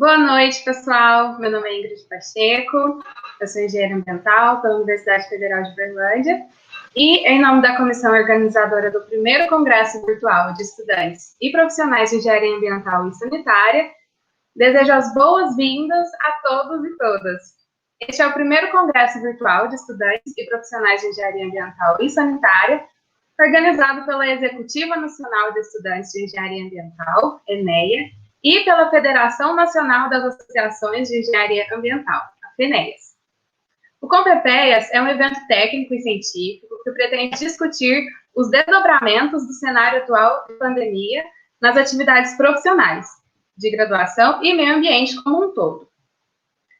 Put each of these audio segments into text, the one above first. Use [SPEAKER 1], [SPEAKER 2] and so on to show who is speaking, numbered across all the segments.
[SPEAKER 1] Boa noite, pessoal. Meu nome é Ingrid Pacheco, eu sou engenheira ambiental pela Universidade Federal de Berlândia e, em nome da comissão organizadora do primeiro Congresso Virtual de Estudantes e Profissionais de Engenharia Ambiental e Sanitária, desejo as boas-vindas a todos e todas. Este é o primeiro Congresso Virtual de Estudantes e Profissionais de Engenharia Ambiental e Sanitária, organizado pela Executiva Nacional de Estudantes de Engenharia Ambiental, ENEA, e pela Federação Nacional das Associações de Engenharia Ambiental, a FENEAS. O Compepeias é um evento técnico e científico que pretende discutir os desdobramentos do cenário atual de pandemia nas atividades profissionais, de graduação e meio ambiente como um todo.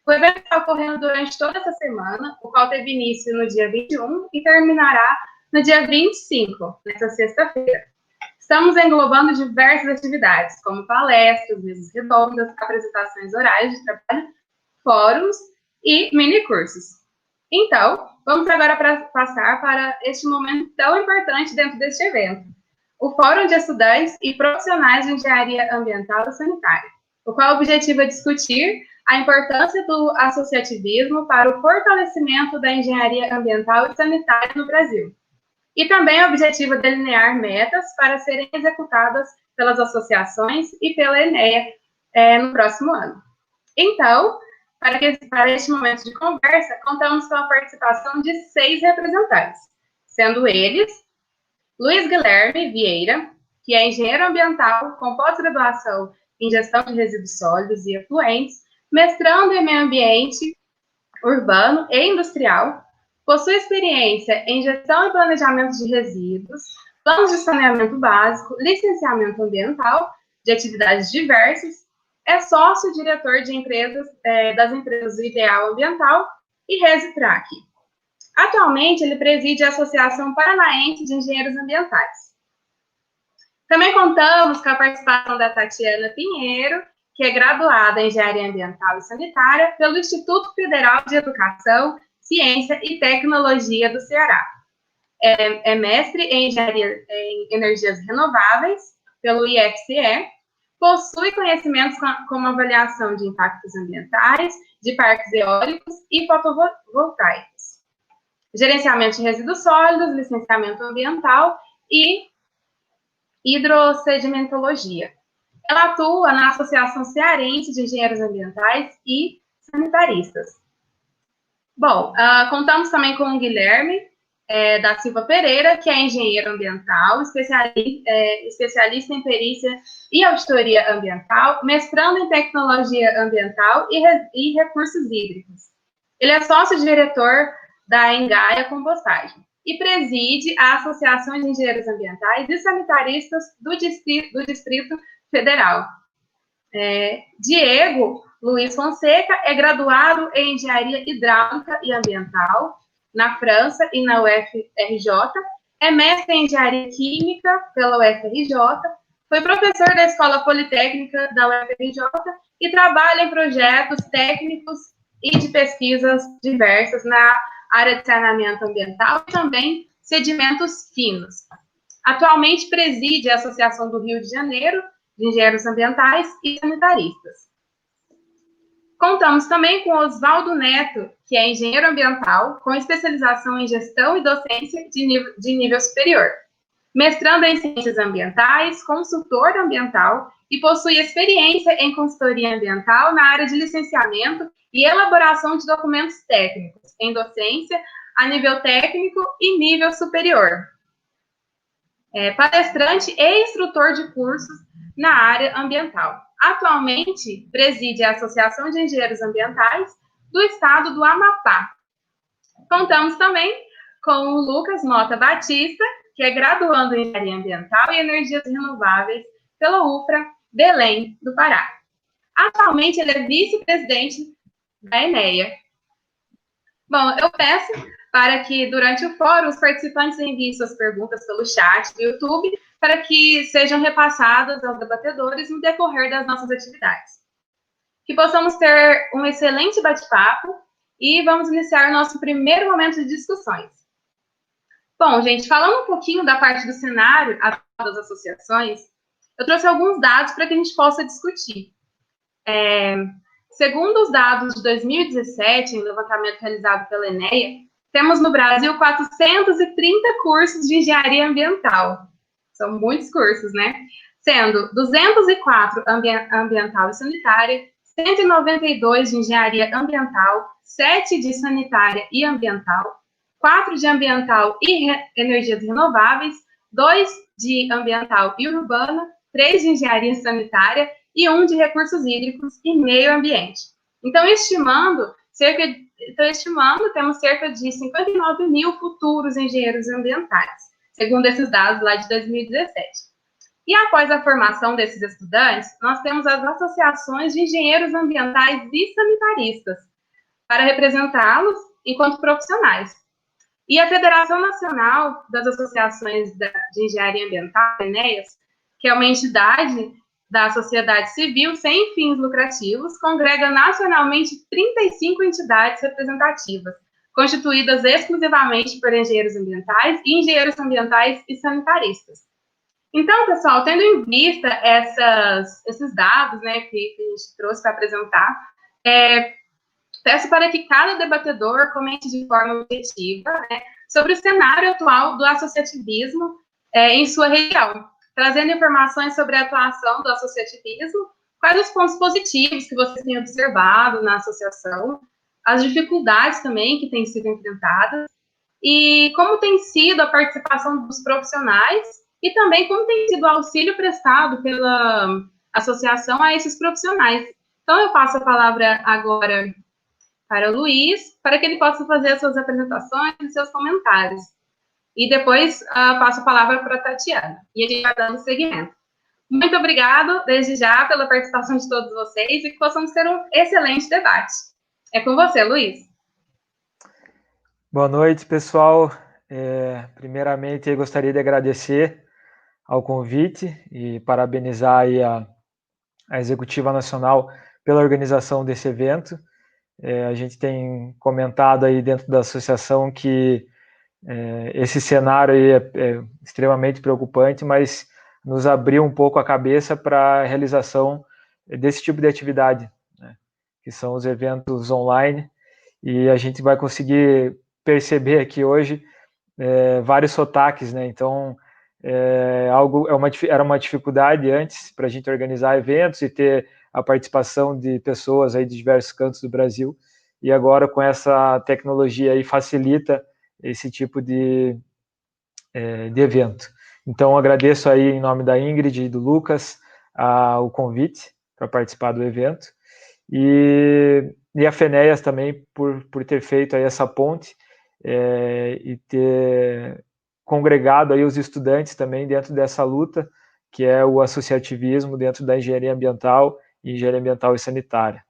[SPEAKER 1] O evento está ocorrendo durante toda essa semana, o qual teve início no dia 21 e terminará no dia 25, nesta sexta-feira. Estamos englobando diversas atividades, como palestras, mesas redondas, apresentações orais de trabalho, fóruns e mini-cursos. Então, vamos agora passar para este momento tão importante dentro deste evento, o Fórum de Estudantes e Profissionais de Engenharia Ambiental e Sanitária, o qual objetiva discutir a importância do associativismo para o fortalecimento da engenharia ambiental e sanitária no Brasil. E também o objetivo de delinear metas para serem executadas pelas associações e pela ENEA no próximo ano. Então, para este momento de conversa, contamos com a participação de 6 representantes, sendo eles Luiz Guilherme Vieira, que é engenheiro ambiental com pós-graduação em gestão de resíduos sólidos e efluentes, mestrando em meio ambiente urbano e industrial, possui experiência em gestão e planejamento de resíduos, planos de saneamento básico, licenciamento ambiental de atividades diversas, é sócio-diretor de empresas, das empresas do Ideal Ambiental e Resitrac. Atualmente, ele preside a Associação Paranaense de Engenheiros Ambientais. Também contamos com a participação da Tatiana Pinheiro, que é graduada em Engenharia Ambiental e Sanitária pelo Instituto Federal de Educação, Ciência e Tecnologia do Ceará. É mestre em Engenharia em Energias Renováveis pelo IFCE, possui conhecimentos como avaliação de impactos ambientais, de parques eólicos e fotovoltaicos, gerenciamento de resíduos sólidos, licenciamento ambiental e hidrossedimentologia. Ela atua na Associação Cearense de Engenheiros Ambientais e Sanitaristas. Bom, contamos também com o Guilherme da Silva Pereira, que é engenheiro ambiental, especialista em perícia e auditoria ambiental, mestrando em tecnologia ambiental e recursos hídricos. Ele é sócio-diretor da Engaia Compostagem e preside a Associação de Engenheiros Ambientais e Sanitaristas do Distrito Federal. Diego Luiz Fonseca é graduado em Engenharia Hidráulica e Ambiental na França e na UFRJ, é mestre em Engenharia Química pela UFRJ, foi professor da Escola Politécnica da UFRJ e trabalha em projetos técnicos e de pesquisas diversas na área de saneamento ambiental e também sedimentos finos. Atualmente preside a Associação do Rio de Janeiro de Engenheiros Ambientais e Sanitaristas. Contamos também com Oswaldo Neto, que é engenheiro ambiental, com especialização em gestão e docência de nível superior, mestrando em ciências ambientais, consultor ambiental e possui experiência em consultoria ambiental na área de licenciamento e elaboração de documentos técnicos, em docência a nível técnico e nível superior. Palestrante e instrutor de cursos na área ambiental. Atualmente, preside a Associação de Engenheiros Ambientais do Estado do Amapá. Contamos também com o Lucas Mota Batista, que é graduando em Engenharia Ambiental e Energias Renováveis pela UFRA, Belém, do Pará. Atualmente, ele é vice-presidente da ENEA. Bom, eu peço para que, durante o fórum, os participantes enviem suas perguntas pelo chat do YouTube, para que sejam repassadas aos debatedores no decorrer das nossas atividades. Que possamos ter um excelente bate-papo e vamos iniciar o nosso primeiro momento de discussões. Bom, gente, falando um pouquinho da parte do cenário atual das associações, eu trouxe alguns dados para que a gente possa discutir. Segundo os dados de 2017, em levantamento realizado pela ENEA, temos no Brasil 430 cursos de engenharia ambiental. São muitos cursos, né? Sendo 204 ambiental e sanitária, 192 de engenharia ambiental, 7 de sanitária e ambiental, 4 de ambiental e energias renováveis, 2 de ambiental e urbana, 3 de engenharia sanitária e 1 de recursos hídricos e meio ambiente. Então, estimando, temos cerca de 59 mil futuros engenheiros ambientais, segundo esses dados lá de 2017. E após a formação desses estudantes, nós temos as associações de engenheiros ambientais e sanitaristas, para representá-los enquanto profissionais. E a Federação Nacional das Associações de Engenharia Ambiental, ENEAS, que é uma entidade da sociedade civil sem fins lucrativos, congrega nacionalmente 35 entidades representativas, constituídas exclusivamente por engenheiros ambientais e sanitaristas. Então, pessoal, tendo em vista esses dados, né, que a gente trouxe para apresentar, peço para que cada debatedor comente de forma objetiva, né, sobre o cenário atual do associativismo em sua região, trazendo informações sobre a atuação do associativismo, quais os pontos positivos que vocês têm observado na associação, as dificuldades também que têm sido enfrentadas, e como tem sido a participação dos profissionais, e também como tem sido o auxílio prestado pela associação a esses profissionais. Então, eu passo a palavra agora para o Luiz, para que ele possa fazer as suas apresentações e seus comentários. E depois passo a palavra para a Tatiana, e a gente vai dando seguimento. Muito obrigado, desde já, pela participação de todos vocês, e que possamos ter um excelente debate. É com você, Luiz.
[SPEAKER 2] Boa noite, pessoal. Primeiramente, eu gostaria de agradecer ao convite e parabenizar aí a Executiva Nacional pela organização desse evento. A gente tem comentado aí dentro da associação que esse cenário aí é extremamente preocupante, mas nos abriu um pouco a cabeça para a realização desse tipo de atividade, né, que são os eventos online, e a gente vai conseguir perceber aqui hoje vários sotaques, né? Então, era uma dificuldade antes para a gente organizar eventos e ter a participação de pessoas aí de diversos cantos do Brasil, e agora com essa tecnologia aí facilita esse tipo de evento. Então, agradeço aí em nome da Ingrid e do Lucas o convite para participar do evento, e a FENEAS também por ter feito aí essa ponte e ter congregado aí os estudantes também dentro dessa luta, que é o associativismo dentro da engenharia ambiental e sanitária.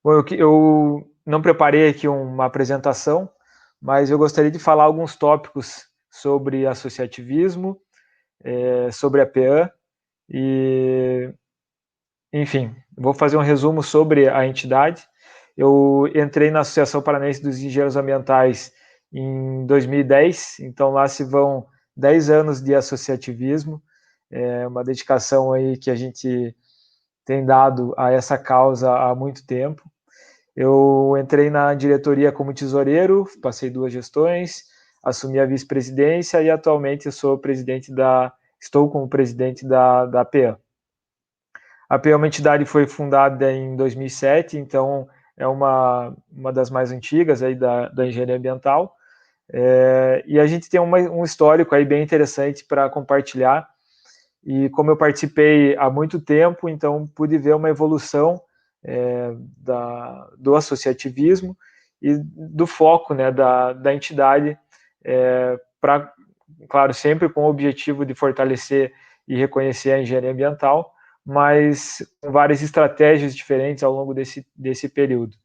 [SPEAKER 2] Bom, eu não preparei aqui uma apresentação, mas eu gostaria de falar alguns tópicos sobre associativismo, sobre a PEAN, e, enfim, vou fazer um resumo sobre a entidade. Eu entrei na Associação Paranaense dos Engenheiros Ambientais em 2010, então lá se vão 10 anos de associativismo, uma dedicação aí que a gente tem dado a essa causa há muito tempo. Eu entrei na diretoria como tesoureiro, passei 2 gestões, assumi a vice-presidência e atualmente eu estou como presidente da PEAN. A PEAN é uma entidade que foi fundada em 2007, então é uma das mais antigas aí da engenharia ambiental, e a gente tem um histórico aí bem interessante para compartilhar, e como eu participei há muito tempo, então pude ver uma evolução do associativismo e do foco, né, da entidade, para, claro, sempre com o objetivo de fortalecer e reconhecer a engenharia ambiental, mas com várias estratégias diferentes ao longo desse período.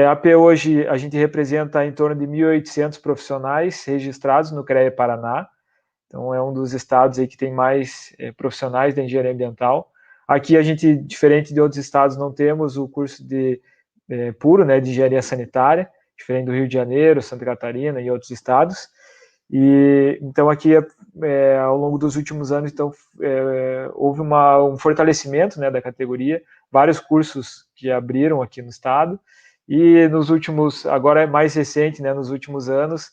[SPEAKER 2] A PE hoje, a gente representa em torno de 1.800 profissionais registrados no CREA Paraná, então é um dos estados aí que tem mais profissionais da engenharia ambiental. Aqui a gente, diferente de outros estados, não temos o curso puro, né, de engenharia sanitária, diferente do Rio de Janeiro, Santa Catarina e outros estados. E então aqui, ao longo dos últimos anos, então, houve um fortalecimento, né, da categoria, vários cursos que abriram aqui no estado, e nos últimos, agora é mais recente, né, nos últimos anos,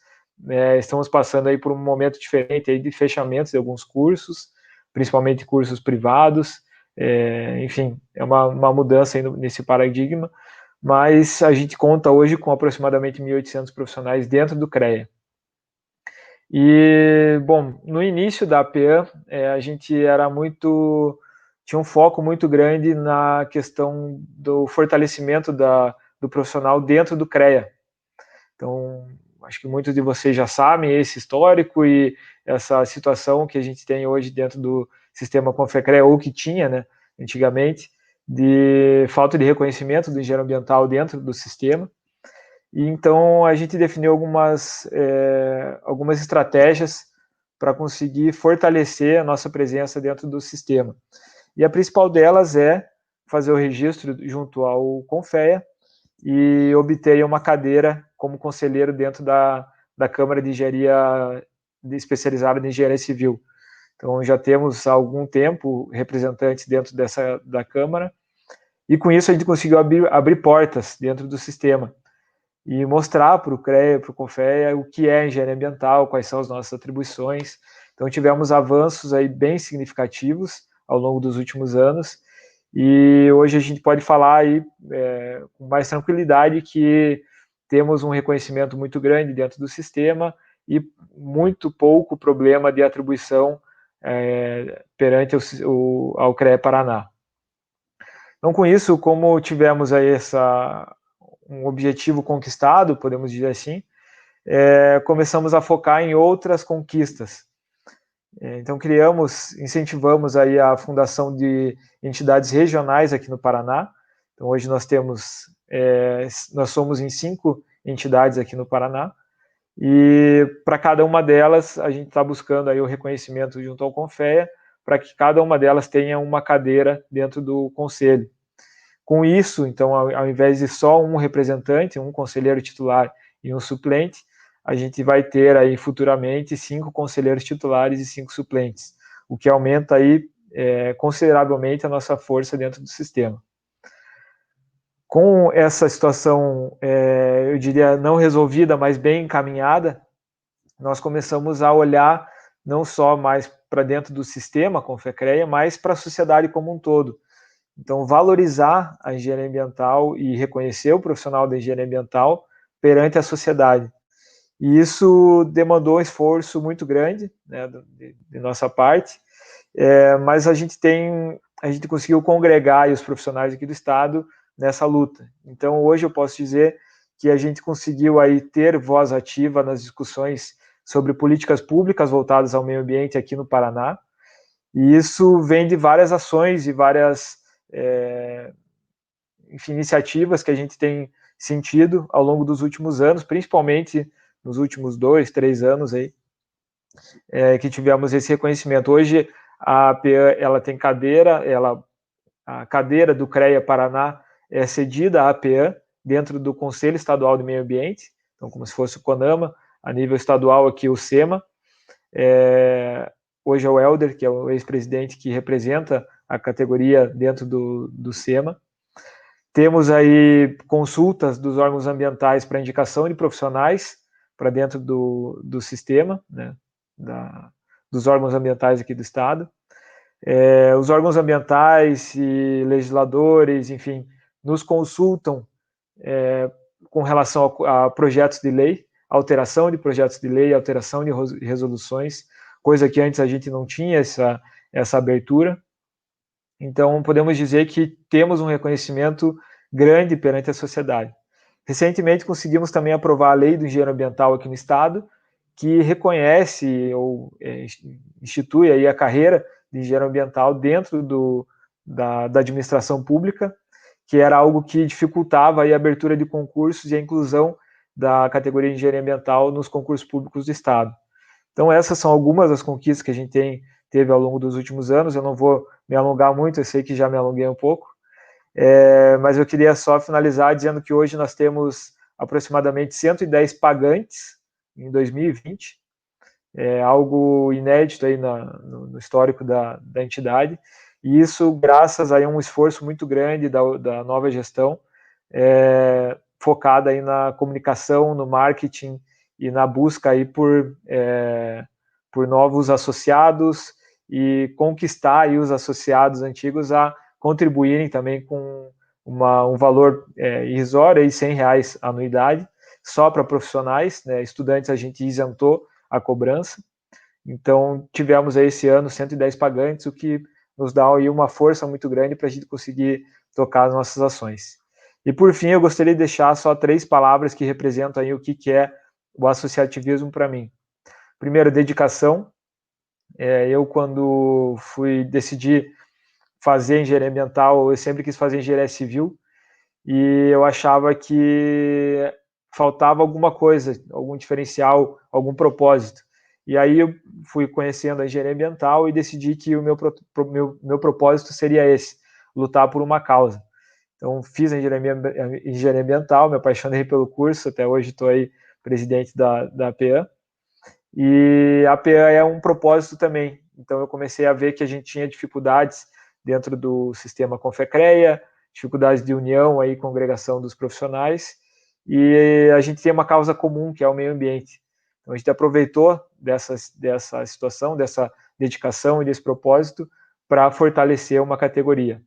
[SPEAKER 2] estamos passando aí por um momento diferente aí de fechamentos de alguns cursos, principalmente cursos privados, enfim, é uma mudança aí nesse paradigma, mas a gente conta hoje com aproximadamente 1.800 profissionais dentro do CREA. E, bom, no início da APEA, a gente tinha um foco muito grande na questão do fortalecimento do profissional dentro do CREA. Então, acho que muitos de vocês já sabem esse histórico e essa situação que a gente tem hoje dentro do sistema Confecrea, ou que tinha, né, antigamente, de falta de reconhecimento do engenheiro ambiental dentro do sistema. E então a gente definiu algumas estratégias para conseguir fortalecer a nossa presença dentro do sistema. E a principal delas é fazer o registro junto ao Confea e obter uma cadeira como conselheiro dentro da Câmara de Engenharia especializada em Engenharia Civil. Então já temos há algum tempo representantes dentro da Câmara, e com isso a gente conseguiu abrir portas dentro do sistema e mostrar para o CREA, para o CONFEA, o que é engenharia ambiental, quais são as nossas atribuições. Então tivemos avanços aí bem significativos ao longo dos últimos anos, e hoje a gente pode falar aí com mais tranquilidade que temos um reconhecimento muito grande dentro do sistema e muito pouco problema de atribuição perante ao CREA Paraná. Então, com isso, como tivemos aí um objetivo conquistado, podemos dizer assim, começamos a focar em outras conquistas. Então, incentivamos aí a fundação de entidades regionais aqui no Paraná. Então, hoje nós somos em 5 entidades aqui no Paraná, e para cada uma delas a gente está buscando aí o reconhecimento junto ao Confea, para que cada uma delas tenha uma cadeira dentro do conselho. Com isso, então, ao invés de só um representante, um conselheiro titular e um suplente, a gente vai ter aí futuramente 5 conselheiros titulares e 5 suplentes, o que aumenta aí consideravelmente a nossa força dentro do sistema. Com essa situação, eu diria, não resolvida, mas bem encaminhada, nós começamos a olhar não só mais para dentro do sistema Confecrea, mas para a sociedade como um todo. Então, valorizar a engenharia ambiental e reconhecer o profissional da engenharia ambiental perante a sociedade. E isso demandou um esforço muito grande, né, de nossa parte, mas a gente conseguiu congregar os profissionais aqui do Estado nessa luta. Então, hoje eu posso dizer que a gente conseguiu aí ter voz ativa nas discussões sobre políticas públicas voltadas ao meio ambiente aqui no Paraná, e isso vem de várias ações e várias iniciativas que a gente tem sentido ao longo dos últimos anos, principalmente nos últimos 2, 3 anos aí, que tivemos esse reconhecimento. Hoje a APEA, ela tem cadeira, a cadeira do CREA Paraná é cedida à APEA dentro do Conselho Estadual do Meio Ambiente, então como se fosse o CONAMA, a nível estadual aqui o SEMA. Hoje é o Helder, que é o ex-presidente que representa a categoria dentro do SEMA. Temos aí consultas dos órgãos ambientais para indicação de profissionais para dentro do sistema, né, dos órgãos ambientais aqui do Estado. Os órgãos ambientais e legisladores, enfim, nos consultam com relação a projetos de lei, alteração de projetos de lei, alteração de resoluções, coisa que antes a gente não tinha essa abertura. Então, podemos dizer que temos um reconhecimento grande perante a sociedade. Recentemente, conseguimos também aprovar a Lei do Engenheiro Ambiental aqui no Estado, que reconhece ou institui aí a carreira de engenheiro ambiental dentro da administração pública, que era algo que dificultava aí a abertura de concursos e a inclusão da categoria de engenharia ambiental nos concursos públicos do Estado. Então, essas são algumas das conquistas que a gente teve ao longo dos últimos anos. Eu não vou me alongar muito, eu sei que já me alonguei um pouco, mas eu queria só finalizar dizendo que hoje nós temos aproximadamente 110 pagantes em 2020, é algo inédito aí no histórico da entidade, e isso graças a um esforço muito grande da nova gestão, focada aí na comunicação, no marketing e na busca aí por novos associados e conquistar aí os associados antigos a contribuírem também com um valor irrisório, aí R$100 a anuidade, só para profissionais, né? Estudantes a gente isentou a cobrança. Então, tivemos aí esse ano 110 pagantes, o que nos dá aí uma força muito grande para a gente conseguir tocar as nossas ações. E, por fim, eu gostaria de deixar só 3 palavras que representam aí o que é o associativismo para mim. Primeiro, dedicação. Eu, quando decidi fazer engenharia ambiental, eu sempre quis fazer engenharia civil, e eu achava que faltava alguma coisa, algum diferencial, algum propósito. E aí eu fui conhecendo a engenharia ambiental e decidi que o meu propósito seria esse, lutar por uma causa. Então, fiz a engenharia ambiental, me apaixonei pelo curso, até hoje estou aí presidente da APEAN, e a APEAN é um propósito também. Então, eu comecei a ver que a gente tinha dificuldades dentro do sistema Confecreia, dificuldades de união aí, congregação dos profissionais, e a gente tem uma causa comum, que é o meio ambiente. Então, a gente aproveitou dessa situação, dessa dedicação e desse propósito para fortalecer uma categoria.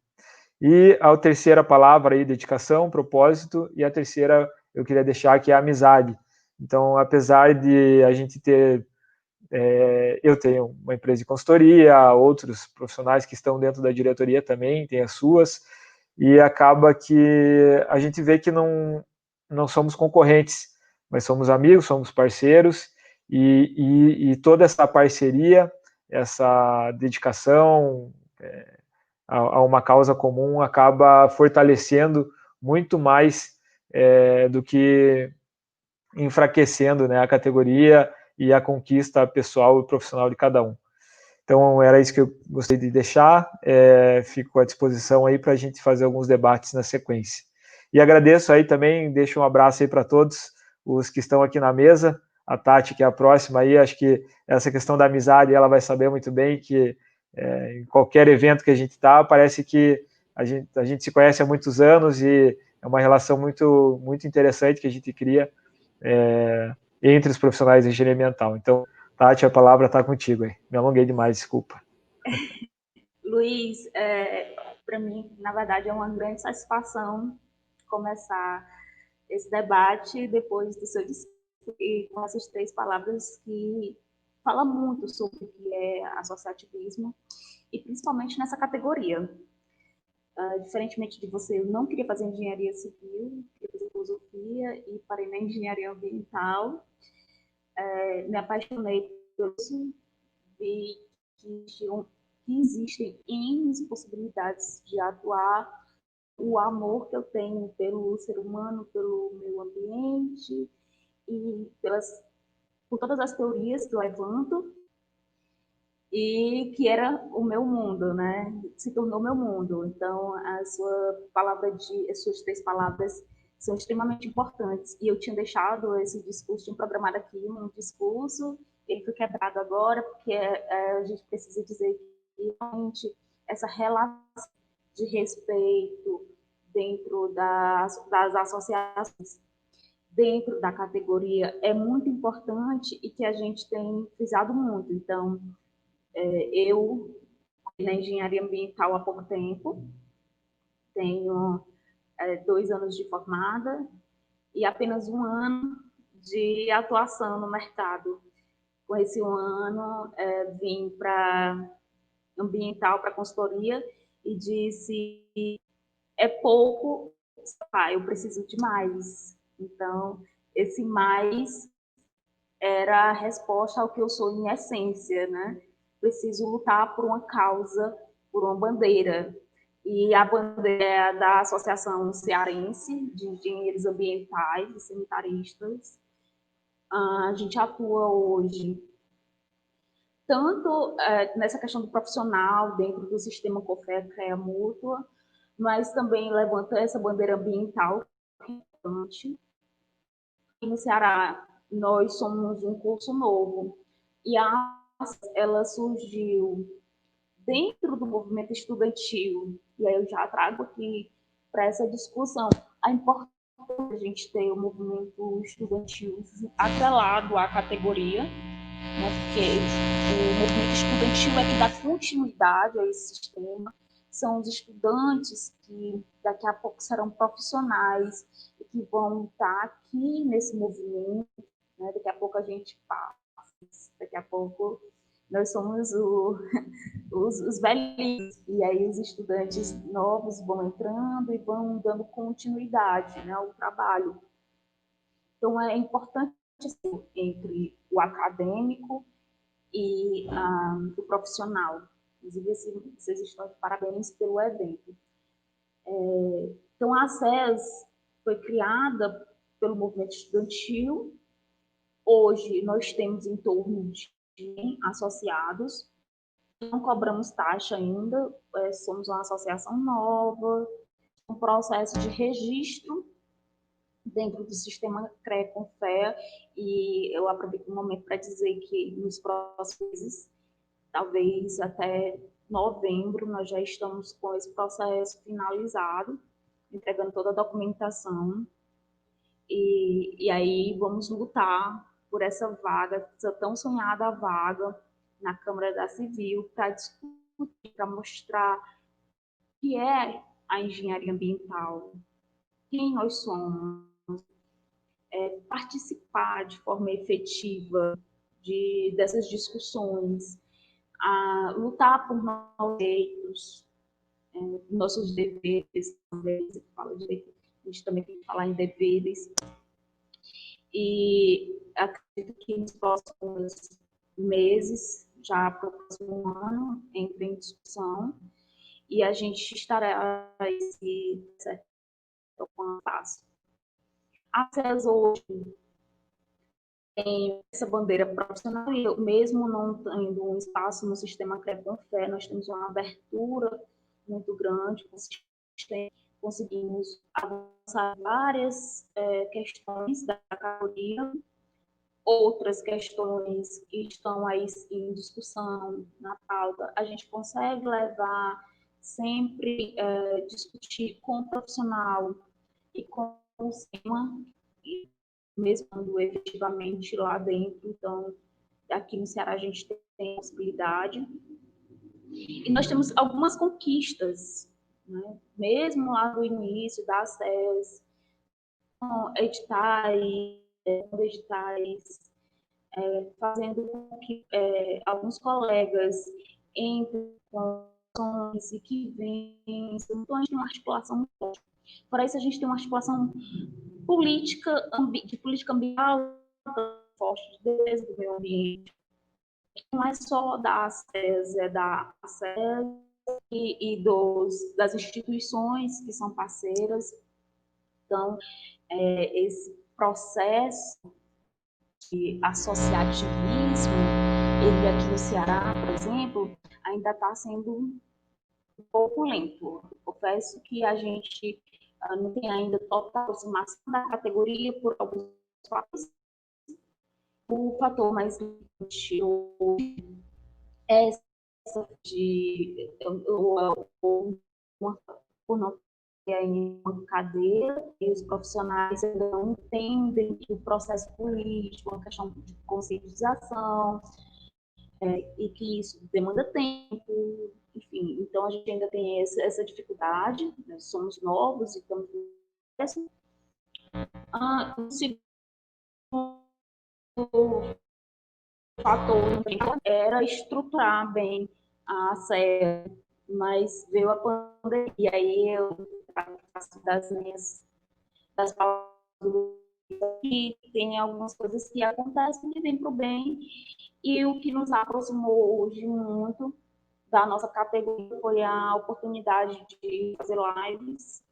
[SPEAKER 2] E a terceira palavra aí, dedicação, propósito, e a terceira eu queria deixar que é a amizade. Então, apesar de a gente ter eu tenho uma empresa de consultoria, outros profissionais que estão dentro da diretoria também têm as suas, e acaba que a gente vê que não somos concorrentes, mas somos amigos, somos parceiros, e toda essa parceria, essa dedicação a uma causa comum acaba fortalecendo muito mais do que enfraquecendo, né, a categoria e a conquista pessoal e profissional de cada um. Então, era isso que eu gostaria de deixar. Fico à disposição aí para a gente fazer alguns debates na sequência. E agradeço aí também, deixo um abraço aí para todos os que estão aqui na mesa. A Tati, que é a próxima aí, acho que essa questão da amizade, ela vai saber muito bem que em qualquer evento que a gente está, parece que a gente se conhece há muitos anos e é uma relação muito, muito interessante que a gente cria entre os profissionais de engenharia ambiental. Então, Tati, a palavra está contigo aí. Me alonguei demais, desculpa.
[SPEAKER 3] Luiz, para mim, na verdade, é uma grande satisfação começar esse debate depois do seu discurso e com essas 3 palavras que falam muito sobre o que é associativismo e principalmente nessa categoria. Diferentemente de você, eu não queria fazer engenharia civil, queria fazer filosofia e parei na engenharia ambiental. Me apaixonei por isso, vi que existem N possibilidades de atuar, o amor que eu tenho pelo ser humano, pelo meio ambiente e por todas as teorias que eu levanto, e que era o meu mundo, né? Se tornou meu mundo. Então, as suas 3 palavras são extremamente importantes. E eu tinha deixado esse discurso, tinha programado aqui um discurso, ele foi quebrado agora, porque a gente precisa dizer que realmente essa relação de respeito dentro das associações, dentro da categoria, é muito importante e que a gente tem frisado muito. Então, eu na engenharia ambiental há pouco tempo, tenho 2 anos de formada e apenas 1 ano de atuação no mercado. Com esse 1 ano, vim para ambiental, para consultoria, e disse: é pouco, eu preciso de mais. Então, esse mais era a resposta ao que eu sou em essência, né? Preciso lutar por uma causa, por uma bandeira. E a bandeira é da Associação Cearense de Engenheiros Ambientais e Sanitaristas. A gente atua hoje tanto nessa questão do profissional, dentro do sistema COFEA mútua, mas também levanta essa bandeira ambiental, que é importante. E no Ceará, nós somos um curso novo, E ela surgiu dentro do movimento estudantil, e aí eu já trago aqui para essa discussão a importância de a gente ter o movimento estudantil atrelado à categoria, né, porque o movimento estudantil é que dá continuidade a esse sistema, são os estudantes que daqui a pouco serão profissionais e que vão estar aqui nesse movimento, né, daqui a pouco a gente passa, daqui a pouco nós somos os velhinhos, e aí os estudantes novos vão entrando e vão dando continuidade, né, ao trabalho. Então, é importante assim, entre o acadêmico e o profissional. Inclusive, vocês estão de parabéns pelo evento. Então, a SES foi criada pelo movimento estudantil. Hoje, nós temos em torno de 100 associados. Não cobramos taxa ainda, somos uma associação nova, um processo de registro dentro do sistema CREA-CONFEA, e eu aproveito o momento para dizer que nos próximos meses, talvez até novembro, nós já estamos com esse processo finalizado, entregando toda a documentação, e aí vamos lutar por essa vaga, essa tão sonhada vaga na Câmara da Civil, para discutir, para mostrar o que é a engenharia ambiental, quem nós somos, participar de forma efetiva dessas discussões, lutar por nossos direitos, nossos deveres, também, a gente também tem que falar em deveres, e acredito que nos próximos meses, já para o próximo ano, entra em discussão, e a gente estará esse passo. A SES hoje tem essa bandeira profissional, e eu, mesmo não tendo um espaço no sistema CREA-CONFEA, nós temos uma abertura muito grande, conseguimos avançar várias questões da categoria, outras questões que estão aí em discussão, na pauta, a gente consegue levar sempre, discutir com o profissional e com o sistema, mesmo quando efetivamente lá dentro. Então, aqui no Ceará a gente tem possibilidade. E nós temos algumas conquistas, né? Mesmo lá do início da SES, editais, fazendo com que alguns colegas entrem com ações e que vêm. Então, a gente tem uma articulação forte. Para isso, a gente tem uma articulação de política ambiental forte, de defesa do meio ambiente. Não é só da ACES, é da ACES e das instituições que são parceiras. Então, esse processo de associativismo, ele aqui no Ceará, por exemplo, ainda está sendo um pouco lento. Eu confesso que a gente não tem ainda total aproximação da categoria por alguns fatores. O fator mais limitante é por não ter aí uma cadeira, e os profissionais ainda não entendem que o processo político, uma questão de conscientização, e que isso demanda tempo, enfim. Então, a gente ainda tem essa dificuldade, nós somos novos e estamos no processo. O segundo fator era estruturar bem a SES, mas veio a pandemia, e aí eu faço das palavras que tem algumas coisas que acontecem que vêm para o bem, e o que nos aproximou hoje muito da nossa categoria foi a oportunidade de fazer lives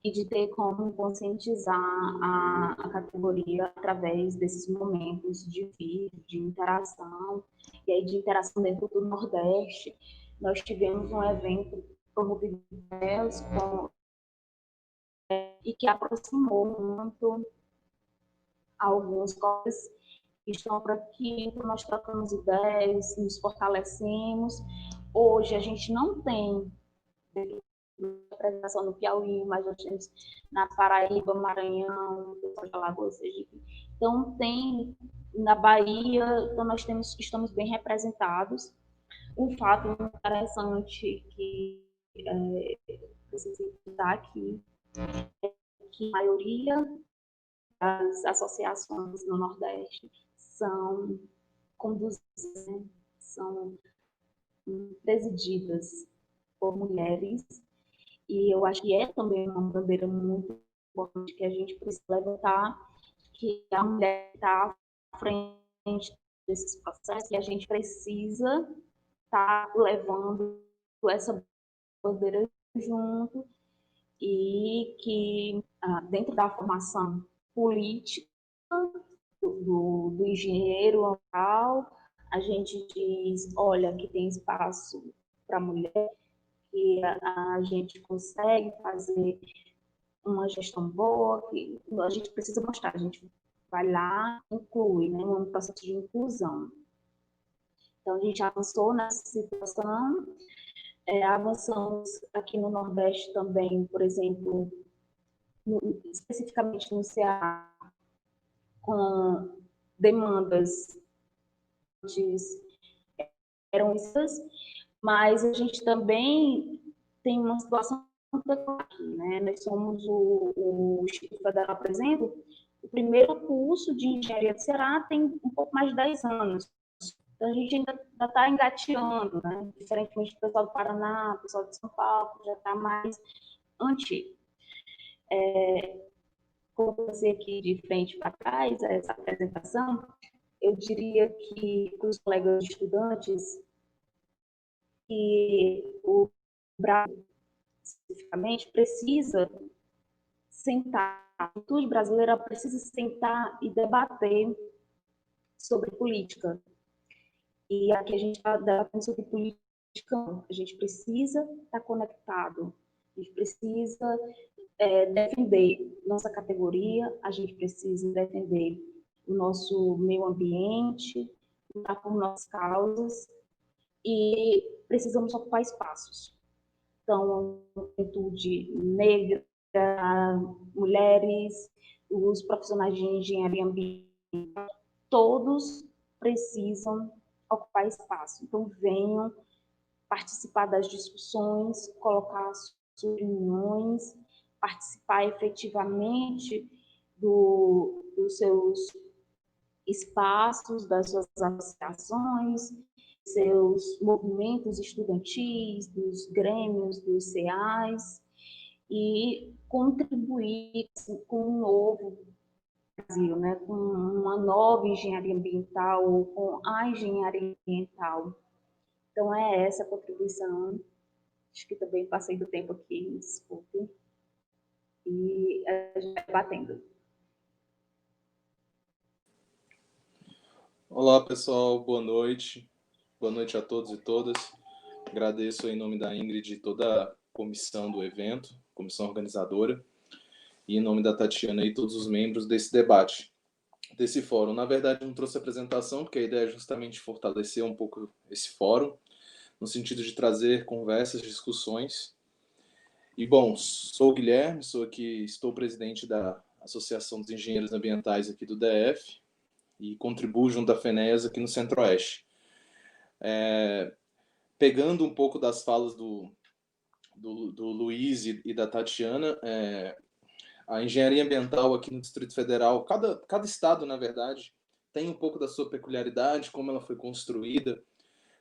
[SPEAKER 3] e de ter como conscientizar a categoria através desses momentos de vídeo, de interação, e aí de interação dentro do Nordeste. Nós tivemos um evento promovido e que aproximou muito alguns colegas estão por aqui, então nós trocamos ideias, nos fortalecemos. Hoje a gente não tem representação no Piauí, mas nós temos na Paraíba, Maranhão, Alagoas, Sergipe. Então tem na Bahia, então nós estamos bem representados. Um fato interessante que preciso citar aqui é que a maioria das associações no Nordeste são conduzidas, né, são presididas por mulheres, e eu acho que é também uma bandeira muito importante que a gente precisa levantar, que a mulher está à frente desses processos, e a gente precisa estar levando essa bandeira junto, e que dentro da formação política do engenheiro local, a gente diz, olha, que tem espaço para mulher, que a gente consegue fazer uma gestão boa, que a gente precisa mostrar, a gente vai lá, inclui, né, um processo de inclusão. Então, a gente avançou nessa situação, avançamos aqui no Nordeste também, por exemplo, especificamente no Ceará, com demandas eram essas, mas a gente também tem uma situação aqui, né? Nós somos o Instituto Federal, por exemplo, o primeiro curso de engenharia do Ceará tem um pouco mais de 10 anos. Então, a gente ainda está engateando, né? Diferentemente do pessoal do Paraná, do pessoal de São Paulo, já está mais antigo. Como você aqui de frente para trás, essa apresentação, eu diria que para os colegas estudantes, que o Brasil, especificamente, precisa sentar, a juventude brasileira precisa sentar e debater sobre política. E aqui a gente está debatendo sobre política, a gente precisa estar conectado, a gente precisa defender nossa categoria, a gente precisa defender o nosso meio ambiente, lutar por nossas causas, e precisamos ocupar espaços. Então, a juventude negra, mulheres, os profissionais de engenharia ambiental, todos precisam ocupar espaço. Então, venham participar das discussões, colocar suas opiniões, participar efetivamente dos seus espaços, das suas associações, seus movimentos estudantis, dos grêmios, dos CEAs, e contribuir com um novo Brasil, né, com uma nova engenharia ambiental, ou com a engenharia ambiental. Então, é essa a contribuição. Acho que também passei do tempo aqui, desculpe. E a gente vai batendo.
[SPEAKER 4] Olá, pessoal. Boa noite. Boa noite a todos e todas. Agradeço em nome da Ingrid e toda a comissão do evento, comissão organizadora, e em nome da Tatiana e todos os membros desse debate, desse fórum. Na verdade, não trouxe apresentação, porque a ideia é justamente fortalecer um pouco esse fórum, no sentido de trazer conversas, discussões. E, bom, sou o Guilherme, estou presidente da Associação dos Engenheiros Ambientais aqui do DF e contribuo junto da FENEAS aqui no Centro-Oeste. Pegando um pouco das falas do Luiz e da Tatiana, a engenharia ambiental aqui no Distrito Federal, cada estado, na verdade, tem um pouco da sua peculiaridade, como ela foi construída,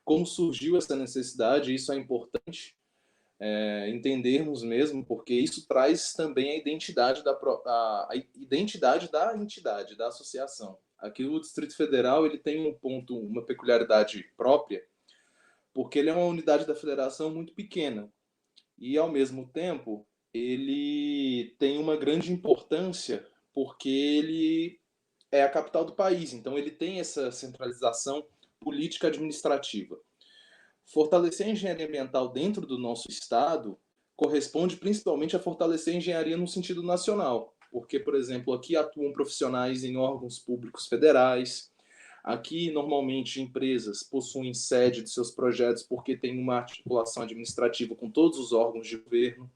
[SPEAKER 4] como surgiu essa necessidade, isso é importante entendermos mesmo, porque isso traz também a identidade da entidade, da associação. Aqui o Distrito Federal ele tem uma peculiaridade própria, porque ele é uma unidade da federação muito pequena e, ao mesmo tempo, ele tem uma grande importância porque ele é a capital do país, então ele tem essa centralização política administrativa. Fortalecer a engenharia ambiental dentro do nosso estado corresponde principalmente a fortalecer a engenharia no sentido nacional, porque, por exemplo, aqui atuam profissionais em órgãos públicos federais, Aqui, normalmente, empresas possuem sede de seus projetos porque tem uma articulação administrativa com todos os órgãos de governo.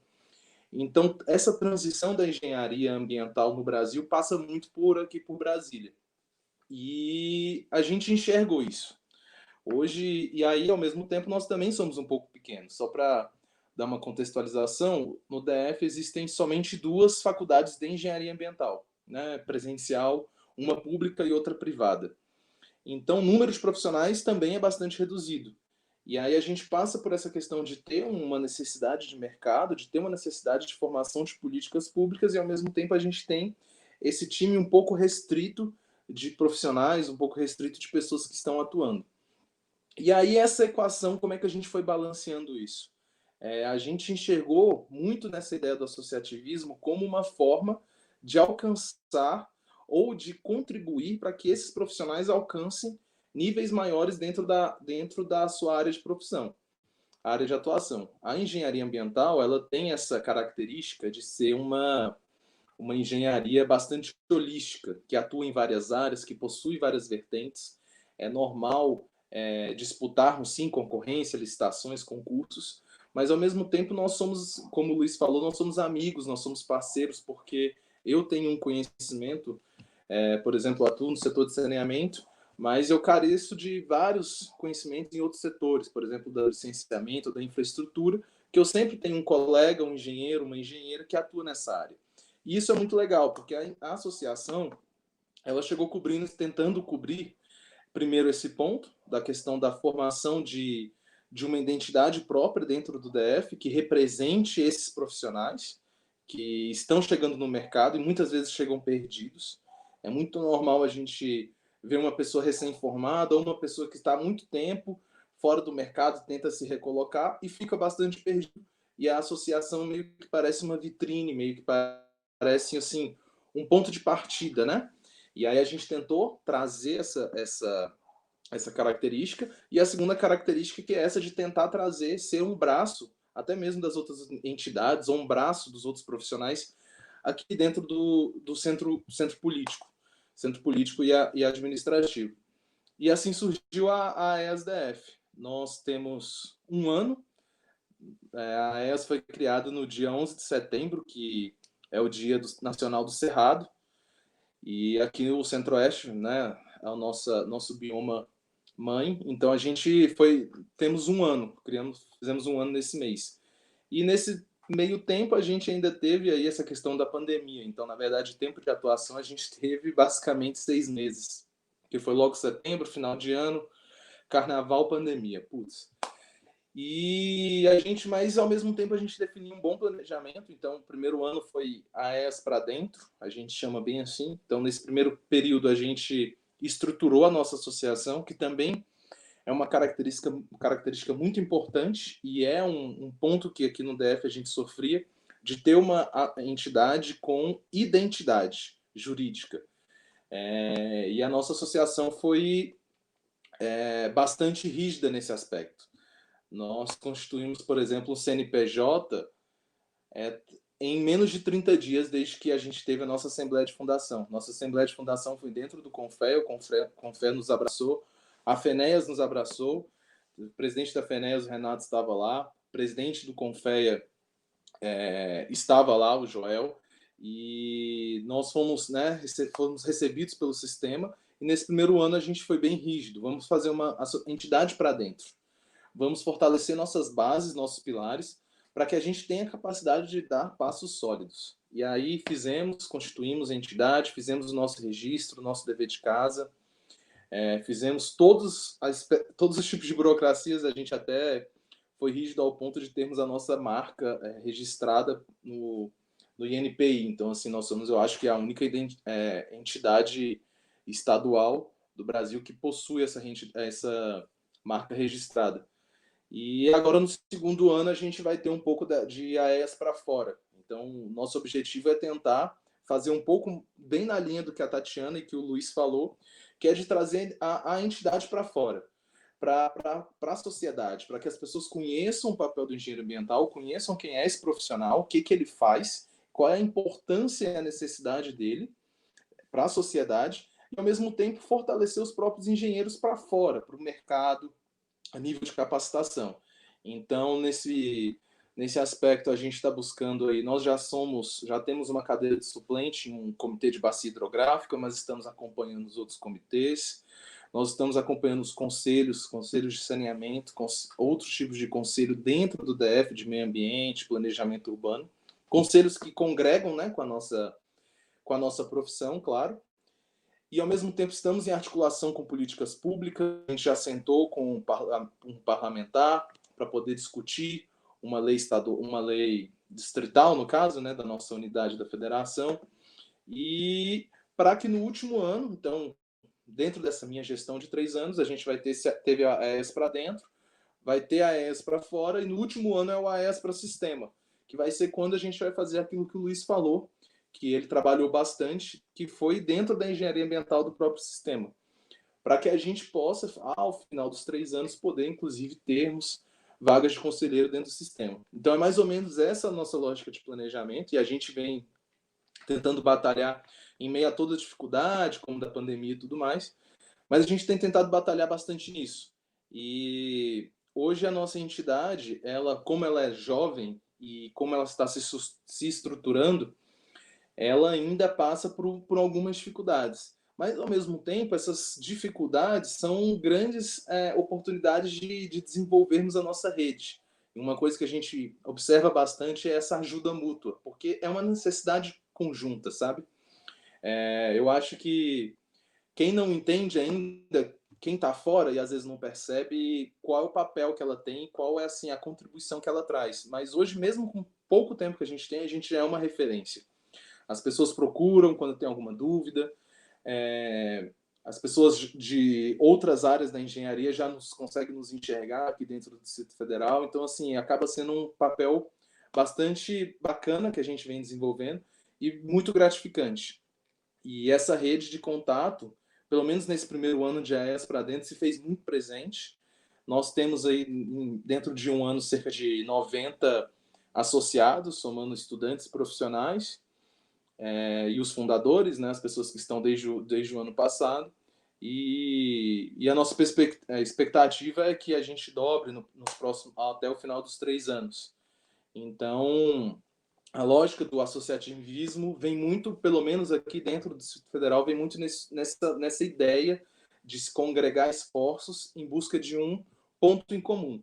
[SPEAKER 4] Então, essa transição da engenharia ambiental no Brasil passa muito por aqui, por Brasília. E a gente enxergou isso. Hoje, e aí, ao mesmo tempo, nós também somos um pouco pequenos. Só para dar uma contextualização, no DF existem somente 2 faculdades de engenharia ambiental, né? Presencial, uma pública e outra privada. Então, o número de profissionais também é bastante reduzido. E aí a gente passa por essa questão de ter uma necessidade de mercado, de ter uma necessidade de formação de políticas públicas, e ao mesmo tempo a gente tem esse time um pouco restrito de profissionais, um pouco restrito de pessoas que estão atuando. E aí essa equação, como é que a gente foi balanceando isso? A gente enxergou muito nessa ideia do associativismo como uma forma de alcançar ou de contribuir para que esses profissionais alcancem níveis maiores dentro da sua área de profissão, área de atuação. A engenharia ambiental, ela tem essa característica de ser uma engenharia bastante holística, que atua em várias áreas, que possui várias vertentes. É normal disputarmos, sim, concorrência, licitações, concursos, mas, ao mesmo tempo, nós somos, como o Luiz falou, nós somos amigos, nós somos parceiros, porque eu tenho um conhecimento, por exemplo, atuo no setor de saneamento, mas eu careço de vários conhecimentos em outros setores, por exemplo, do licenciamento, da infraestrutura, que eu sempre tenho um colega, um engenheiro, uma engenheira que atua nessa área. E isso é muito legal, porque a associação, ela chegou tentando cobrir, primeiro, esse ponto da questão da formação de uma identidade própria dentro do DF, que represente esses profissionais que estão chegando no mercado e muitas vezes chegam perdidos. É muito normal a gente ver uma pessoa recém-formada ou uma pessoa que está há muito tempo fora do mercado, tenta se recolocar e fica bastante perdido. E a associação meio que parece uma vitrine, meio que parece assim, um ponto de partida, né? E aí a gente tentou trazer essa característica, e a segunda característica que é essa de tentar ser um braço, até mesmo das outras entidades, ou um braço dos outros profissionais aqui dentro do centro político e administrativo. E assim surgiu a ESDF. Nós temos um ano, a ES foi criada no dia 11 de setembro, que é o Dia Nacional do Cerrado, e aqui o Centro-Oeste, né, é o nosso bioma mãe. Então a gente temos um ano, fizemos um ano nesse mês. E nesse meio tempo a gente ainda teve aí essa questão da pandemia. Então, na verdade, o tempo de atuação a gente teve basicamente 6 meses, que foi logo setembro, final de ano, carnaval, pandemia. Putz. E mas ao mesmo tempo a gente definiu um bom planejamento. Então, o primeiro ano foi a ES para dentro, a gente chama bem assim. Então, nesse primeiro período a gente estruturou a nossa associação, que também é uma característica muito importante e é um ponto que aqui no DF a gente sofria, de ter uma entidade com identidade jurídica. E a nossa associação foi bastante rígida nesse aspecto. Nós constituímos, por exemplo, o CNPJ em menos de 30 dias desde que a gente teve a nossa Assembleia de Fundação. Nossa Assembleia de Fundação foi dentro do CONFEA, o CONFEA nos abraçou, a FENEAS nos abraçou, o presidente da FENEAS, o Renato, estava lá, o presidente do CONFEA estava lá, o Joel, e nós fomos recebidos pelo sistema, e nesse primeiro ano a gente foi bem rígido, vamos fazer uma entidade para dentro. Vamos fortalecer nossas bases, nossos pilares, para que a gente tenha a capacidade de dar passos sólidos. E aí constituímos a entidade, fizemos o nosso registro, o nosso dever de casa, fizemos todos os tipos de burocracias, a gente até foi rígido ao ponto de termos a nossa marca registrada no INPI. Então, assim, nós somos, eu acho que a única entidade estadual do Brasil que possui essa marca registrada. E agora, no segundo ano, a gente vai ter um pouco de AES para fora. Então, nosso objetivo é tentar fazer um pouco, bem na linha do que a Tatiana e que o Luiz falou, que é de trazer a entidade para fora, para a sociedade, para que as pessoas conheçam o papel do engenheiro ambiental, conheçam quem é esse profissional, o que ele faz, qual é a importância e a necessidade dele para a sociedade, e, ao mesmo tempo, fortalecer os próprios engenheiros para fora, para o mercado, a nível de capacitação. Então, nesse aspecto, a gente está buscando aí, nós já temos uma cadeira de suplente em um comitê de bacia hidrográfica, mas estamos acompanhando os outros comitês, nós estamos acompanhando os conselhos de saneamento, outros tipos de conselho dentro do DF, de meio ambiente, planejamento urbano, conselhos que congregam, né, com a nossa profissão, claro, e, ao mesmo tempo, estamos em articulação com políticas públicas. A gente já sentou com um parlamentar para poder discutir uma lei distrital, no caso, né, da nossa unidade da federação, e para que no último ano, então, dentro dessa minha gestão de 3 anos, a gente teve a AES para dentro, vai ter a AES para fora, e no último ano é o AES para sistema, que vai ser quando a gente vai fazer aquilo que o Luiz falou, que ele trabalhou bastante, que foi dentro da engenharia ambiental do próprio sistema, para que a gente possa, ao final dos 3 anos, poder, inclusive, termos vagas de conselheiro dentro do sistema. Então, é mais ou menos essa a nossa lógica de planejamento, e a gente vem tentando batalhar em meio a toda a dificuldade, como da pandemia e tudo mais, mas a gente tem tentado batalhar bastante nisso. E hoje a nossa entidade, como ela é jovem e como ela está se estruturando, ela ainda passa por algumas dificuldades. Mas, ao mesmo tempo, essas dificuldades são grandes oportunidades de desenvolvermos a nossa rede. E uma coisa que a gente observa bastante é essa ajuda mútua, porque é uma necessidade conjunta, sabe? Eu acho que quem não entende ainda, quem está fora e às vezes não percebe qual é o papel que ela tem, qual é assim, a contribuição que ela traz. Mas hoje, mesmo com pouco tempo que a gente tem, a gente já é uma referência. As pessoas procuram quando tem alguma dúvida. As pessoas de outras áreas da engenharia já conseguem nos enxergar aqui dentro do Distrito Federal. Então, assim, acaba sendo um papel bastante bacana que a gente vem desenvolvendo e muito gratificante. E essa rede de contato, pelo menos nesse primeiro ano de AES para dentro, se fez muito presente. Nós temos aí, dentro de um ano, cerca de 90 associados, somando estudantes profissionais, e os fundadores, né, as pessoas que estão desde o ano passado, e a nossa expectativa é que a gente dobre nos próximos, até o final dos 3 anos. Então, a lógica do associativismo vem muito, pelo menos aqui dentro do Distrito Federal, vem muito nessa ideia de se congregar esforços em busca de um ponto em comum.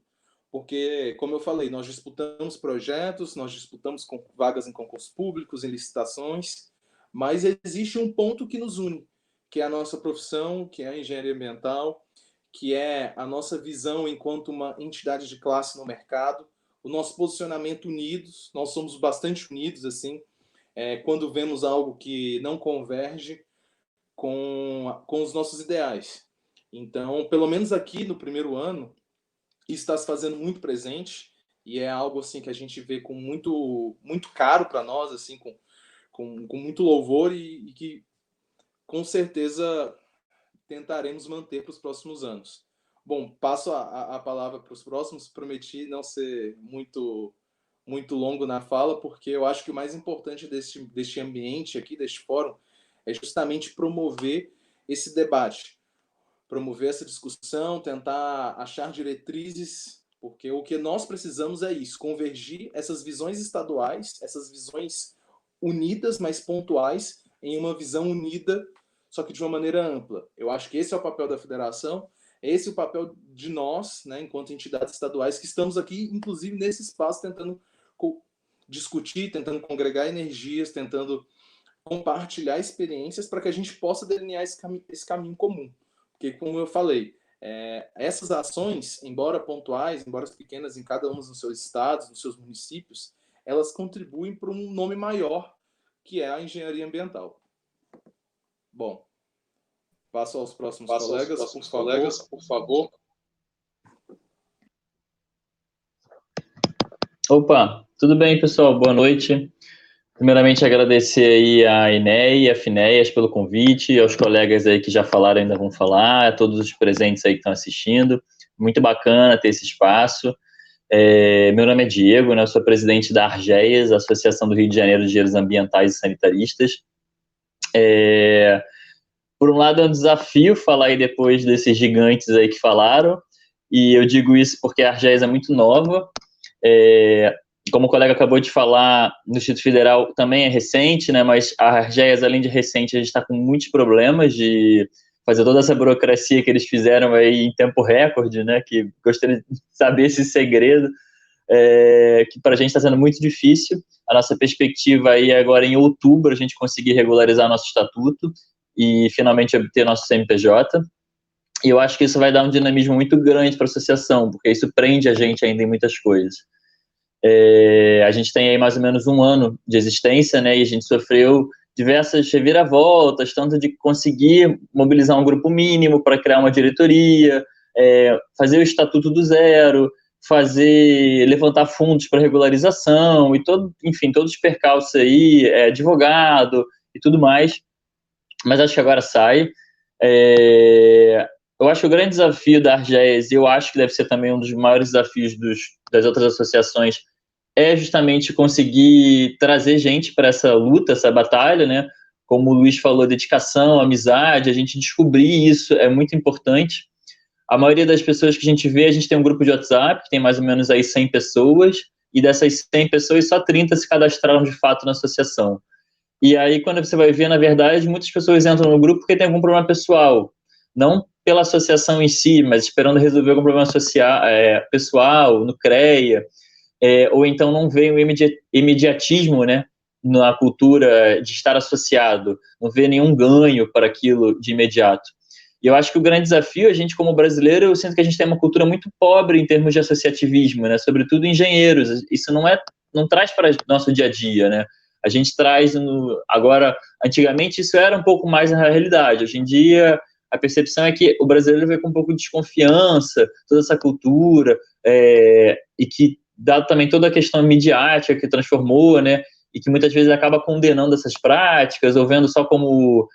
[SPEAKER 4] Porque, como eu falei, nós disputamos projetos, nós disputamos vagas em concursos públicos, em licitações, mas existe um ponto que nos une, que é a nossa profissão, que é a engenharia ambiental, que é a nossa visão enquanto uma entidade de classe no mercado, o nosso posicionamento unidos. Nós somos bastante unidos, assim, quando vemos algo que não converge com os nossos ideais. Então, pelo menos aqui no primeiro ano, isso está se fazendo muito presente, e é algo assim que a gente vê com muito, muito caro para nós, assim, com muito louvor, e que com certeza tentaremos manter para os próximos anos. Bom, passo a palavra para os próximos. Prometi não ser muito longo na fala, porque eu acho que o mais importante deste ambiente aqui, deste fórum, é justamente promover esse debate, promover essa discussão, tentar achar diretrizes, porque o que nós precisamos é isso, convergir essas visões estaduais, essas visões unidas, mas pontuais, em uma visão unida, só que de uma maneira ampla. Eu acho que esse é o papel da federação, esse é o papel de nós, né, enquanto entidades estaduais, que estamos aqui, inclusive, nesse espaço, tentando discutir, tentando congregar energias, tentando compartilhar experiências para que a gente possa delinear esse caminho comum. Porque, como eu falei, essas ações, embora pontuais, embora pequenas em cada um dos seus estados, nos seus municípios, elas contribuem para um nome maior, que é a engenharia ambiental. Bom, passo aos próximos colegas, por favor.
[SPEAKER 5] Opa, tudo bem, pessoal? Boa noite. Primeiramente, agradecer aí a Enéia e a Finéias pelo convite, aos colegas aí que já falaram e ainda vão falar, a todos os presentes aí que estão assistindo. Muito bacana ter esse espaço. Meu nome é Diego, né? Eu sou presidente da Argeias, Associação do Rio de Janeiro de Engenheiros Ambientais e Sanitaristas. por um lado é um desafio falar aí depois desses gigantes aí que falaram, e eu digo isso porque a Argésia é muito nova, como o colega acabou de falar, no Distrito Federal também é recente, né, mas a Argésia, além de recente, a gente está com muitos problemas de fazer toda essa burocracia que eles fizeram aí em tempo recorde, né, que gostaria de saber esse segredo, que para a gente está sendo muito difícil. A nossa perspectiva aí é agora em outubro a gente conseguir regularizar nosso estatuto e finalmente obter nosso CNPJ. E eu acho que isso vai dar um dinamismo muito grande para a associação, porque isso prende a gente ainda em muitas coisas. A gente tem aí mais ou menos 1 ano de existência, né, e a gente sofreu diversas reviravoltas, tanto de conseguir mobilizar um grupo mínimo para criar uma diretoria, fazer o estatuto do zero, levantar fundos para regularização e enfim, todos os percalços aí, advogado e tudo mais, mas acho que agora sai. Eu acho que o grande desafio da Argésia, e eu acho que deve ser também um dos maiores desafios das outras associações, é justamente conseguir trazer gente para essa luta, essa batalha, né? Como o Luiz falou, dedicação, amizade, a gente descobrir isso é muito importante. A maioria das pessoas que a gente vê, a gente tem um grupo de WhatsApp, que tem mais ou menos aí 100 pessoas, e dessas 100 pessoas, só 30 se cadastraram de fato na associação. E aí, quando você vai ver, na verdade, muitas pessoas entram no grupo porque tem algum problema pessoal, não pela associação em si, mas esperando resolver algum problema pessoal, no CREA, ou então não vê o imediatismo, né, na cultura de estar associado, não vê nenhum ganho para aquilo de imediato. E eu acho que o grande desafio, a gente como brasileiro, eu sinto que a gente tem uma cultura muito pobre em termos de associativismo, né, sobretudo engenheiros. Isso não traz para o nosso dia a dia, né. A gente traz, agora, antigamente isso era um pouco mais a realidade, hoje em dia a percepção é que o brasileiro vê com um pouco de desconfiança toda essa cultura, e que, dado também toda a questão midiática que transformou, né, e que muitas vezes acaba condenando essas práticas, ou vendo só como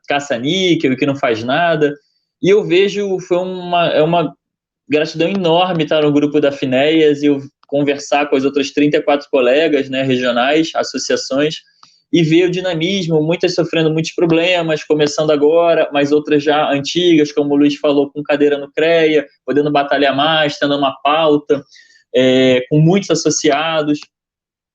[SPEAKER 5] caça-níquel e que não faz nada. E eu vejo, foi uma gratidão enorme estar no grupo da Finéias e eu conversar com as outras 34 colegas, né, regionais, associações, e ver o dinamismo, muitas sofrendo muitos problemas, começando agora, mas outras já antigas, como o Luiz falou, com cadeira no CREA, podendo batalhar mais, tendo uma pauta, com muitos associados.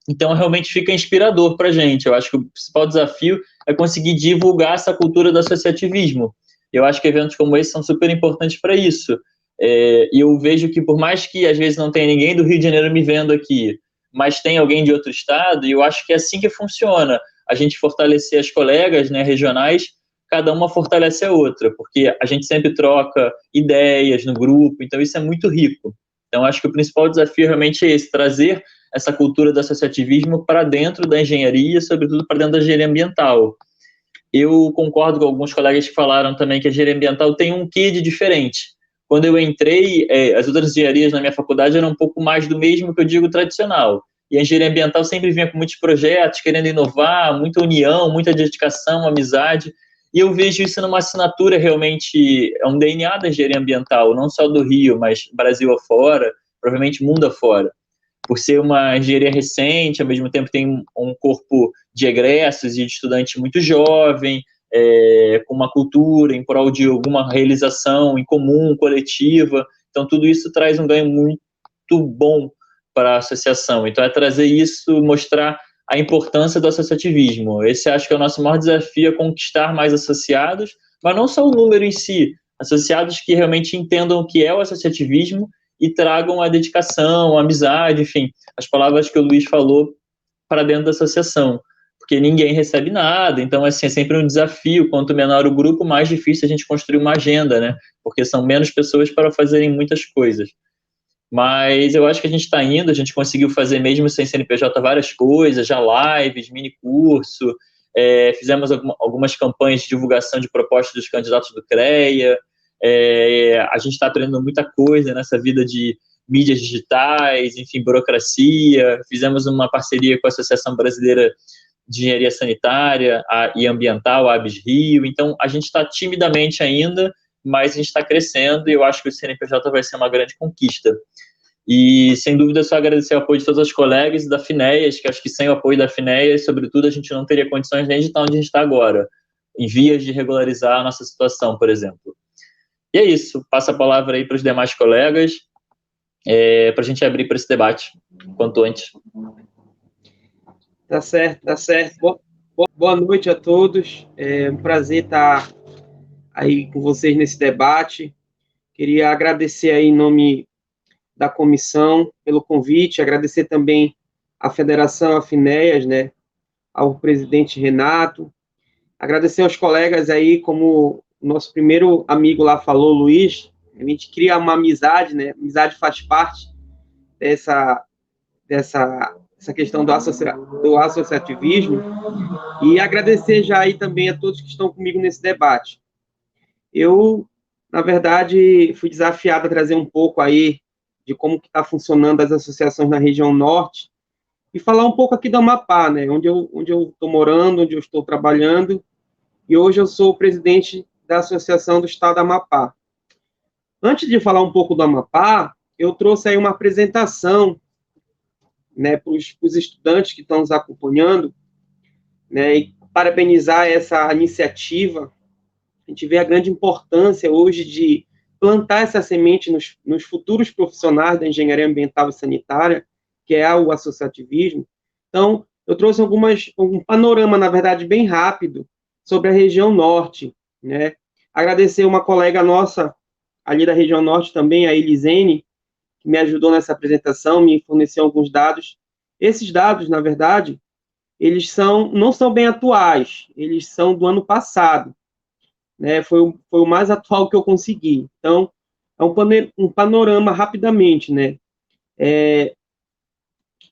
[SPEAKER 5] Então, realmente fica inspirador para a gente. Eu acho que o principal desafio é conseguir divulgar essa cultura do associativismo. Eu acho que eventos como esse são super importantes para isso. E eu vejo que, por mais que às vezes não tenha ninguém do Rio de Janeiro me vendo aqui, mas tem alguém de outro estado, e eu acho que é assim que funciona. A gente fortalecer as colegas, né, regionais, cada uma fortalece a outra, porque a gente sempre troca ideias no grupo, então isso é muito rico. Então, acho que o principal desafio realmente é esse, trazer essa cultura do associativismo para dentro da engenharia, sobretudo para dentro da engenharia ambiental. Eu concordo com alguns colegas que falaram também que a engenharia ambiental tem um quê de diferente. Quando eu entrei, as outras engenharias na minha faculdade eram um pouco mais do mesmo que eu digo tradicional. E a engenharia ambiental sempre vinha com muitos projetos, querendo inovar, muita união, muita dedicação, amizade. E eu vejo isso numa assinatura realmente, é um DNA da engenharia ambiental, não só do Rio, mas Brasil afora, provavelmente mundo afora. Por ser uma engenharia recente, ao mesmo tempo tem um corpo de egressos e de estudante muito jovem, com uma cultura em prol de alguma realização em comum, coletiva. Então, tudo isso traz um ganho muito bom para a associação. Então, é trazer isso, mostrar a importância do associativismo. Esse acho que é o nosso maior desafio, é conquistar mais associados, mas não só o número em si, associados que realmente entendam o que é o associativismo e tragam a dedicação, a amizade, enfim, as palavras que o Luiz falou para dentro da associação, porque ninguém recebe nada, então assim, é sempre um desafio, quanto menor o grupo, mais difícil a gente construir uma agenda, né, porque são menos pessoas para fazerem muitas coisas. Mas eu acho que a gente está indo, a gente conseguiu fazer mesmo sem CNPJ várias coisas, já lives, mini curso, fizemos algumas campanhas de divulgação de propostas dos candidatos do CREA, a gente está aprendendo muita coisa nessa vida de mídias digitais, enfim, burocracia, fizemos uma parceria com a Associação Brasileira de Engenharia Sanitária e Ambiental, a ABS Rio, então a gente está timidamente ainda, mas a gente está crescendo e eu acho que o CNPJ vai ser uma grande conquista. E, sem dúvida, só agradecer o apoio de todos os colegas da Finéias, que acho que sem o apoio da Finéias, sobretudo, a gente não teria condições nem de estar onde a gente está agora, em vias de regularizar a nossa situação, por exemplo. E é isso, passo a palavra aí para os demais colegas, para a gente abrir para esse debate, quanto antes.
[SPEAKER 6] Tá certo, tá certo. Boa noite a todos, é um prazer estar aí com vocês nesse debate. Queria agradecer aí em nome da comissão pelo convite, agradecer também à Federação Afinéias, né, ao presidente Renato, agradecer aos colegas aí, como o nosso primeiro amigo lá falou, Luiz, a gente cria uma amizade, né, amizade faz parte dessa questão do associativismo, e agradecer já aí também a todos que estão comigo nesse debate. Eu, na verdade, fui desafiado a trazer um pouco aí de como que está funcionando as associações na região norte, e falar um pouco aqui do Amapá, né, onde eu estou morando, onde eu estou trabalhando, e hoje eu sou o presidente da Associação do Estado do Amapá. Antes de falar um pouco do Amapá, eu trouxe aí uma apresentação, né, para os estudantes que estão nos acompanhando, né, e parabenizar essa iniciativa. A gente vê a grande importância hoje de plantar essa semente nos futuros profissionais da engenharia ambiental e sanitária, que é o associativismo. Então, eu trouxe um panorama, na verdade, bem rápido, sobre a região norte, né? Agradecer uma colega nossa, ali da região norte também, a Elisene, que me ajudou nessa apresentação, me forneceu alguns dados. Esses dados, na verdade, eles não são bem atuais, eles são do ano passado, né? Foi o mais atual que eu consegui. Então, é um panorama rapidamente, né?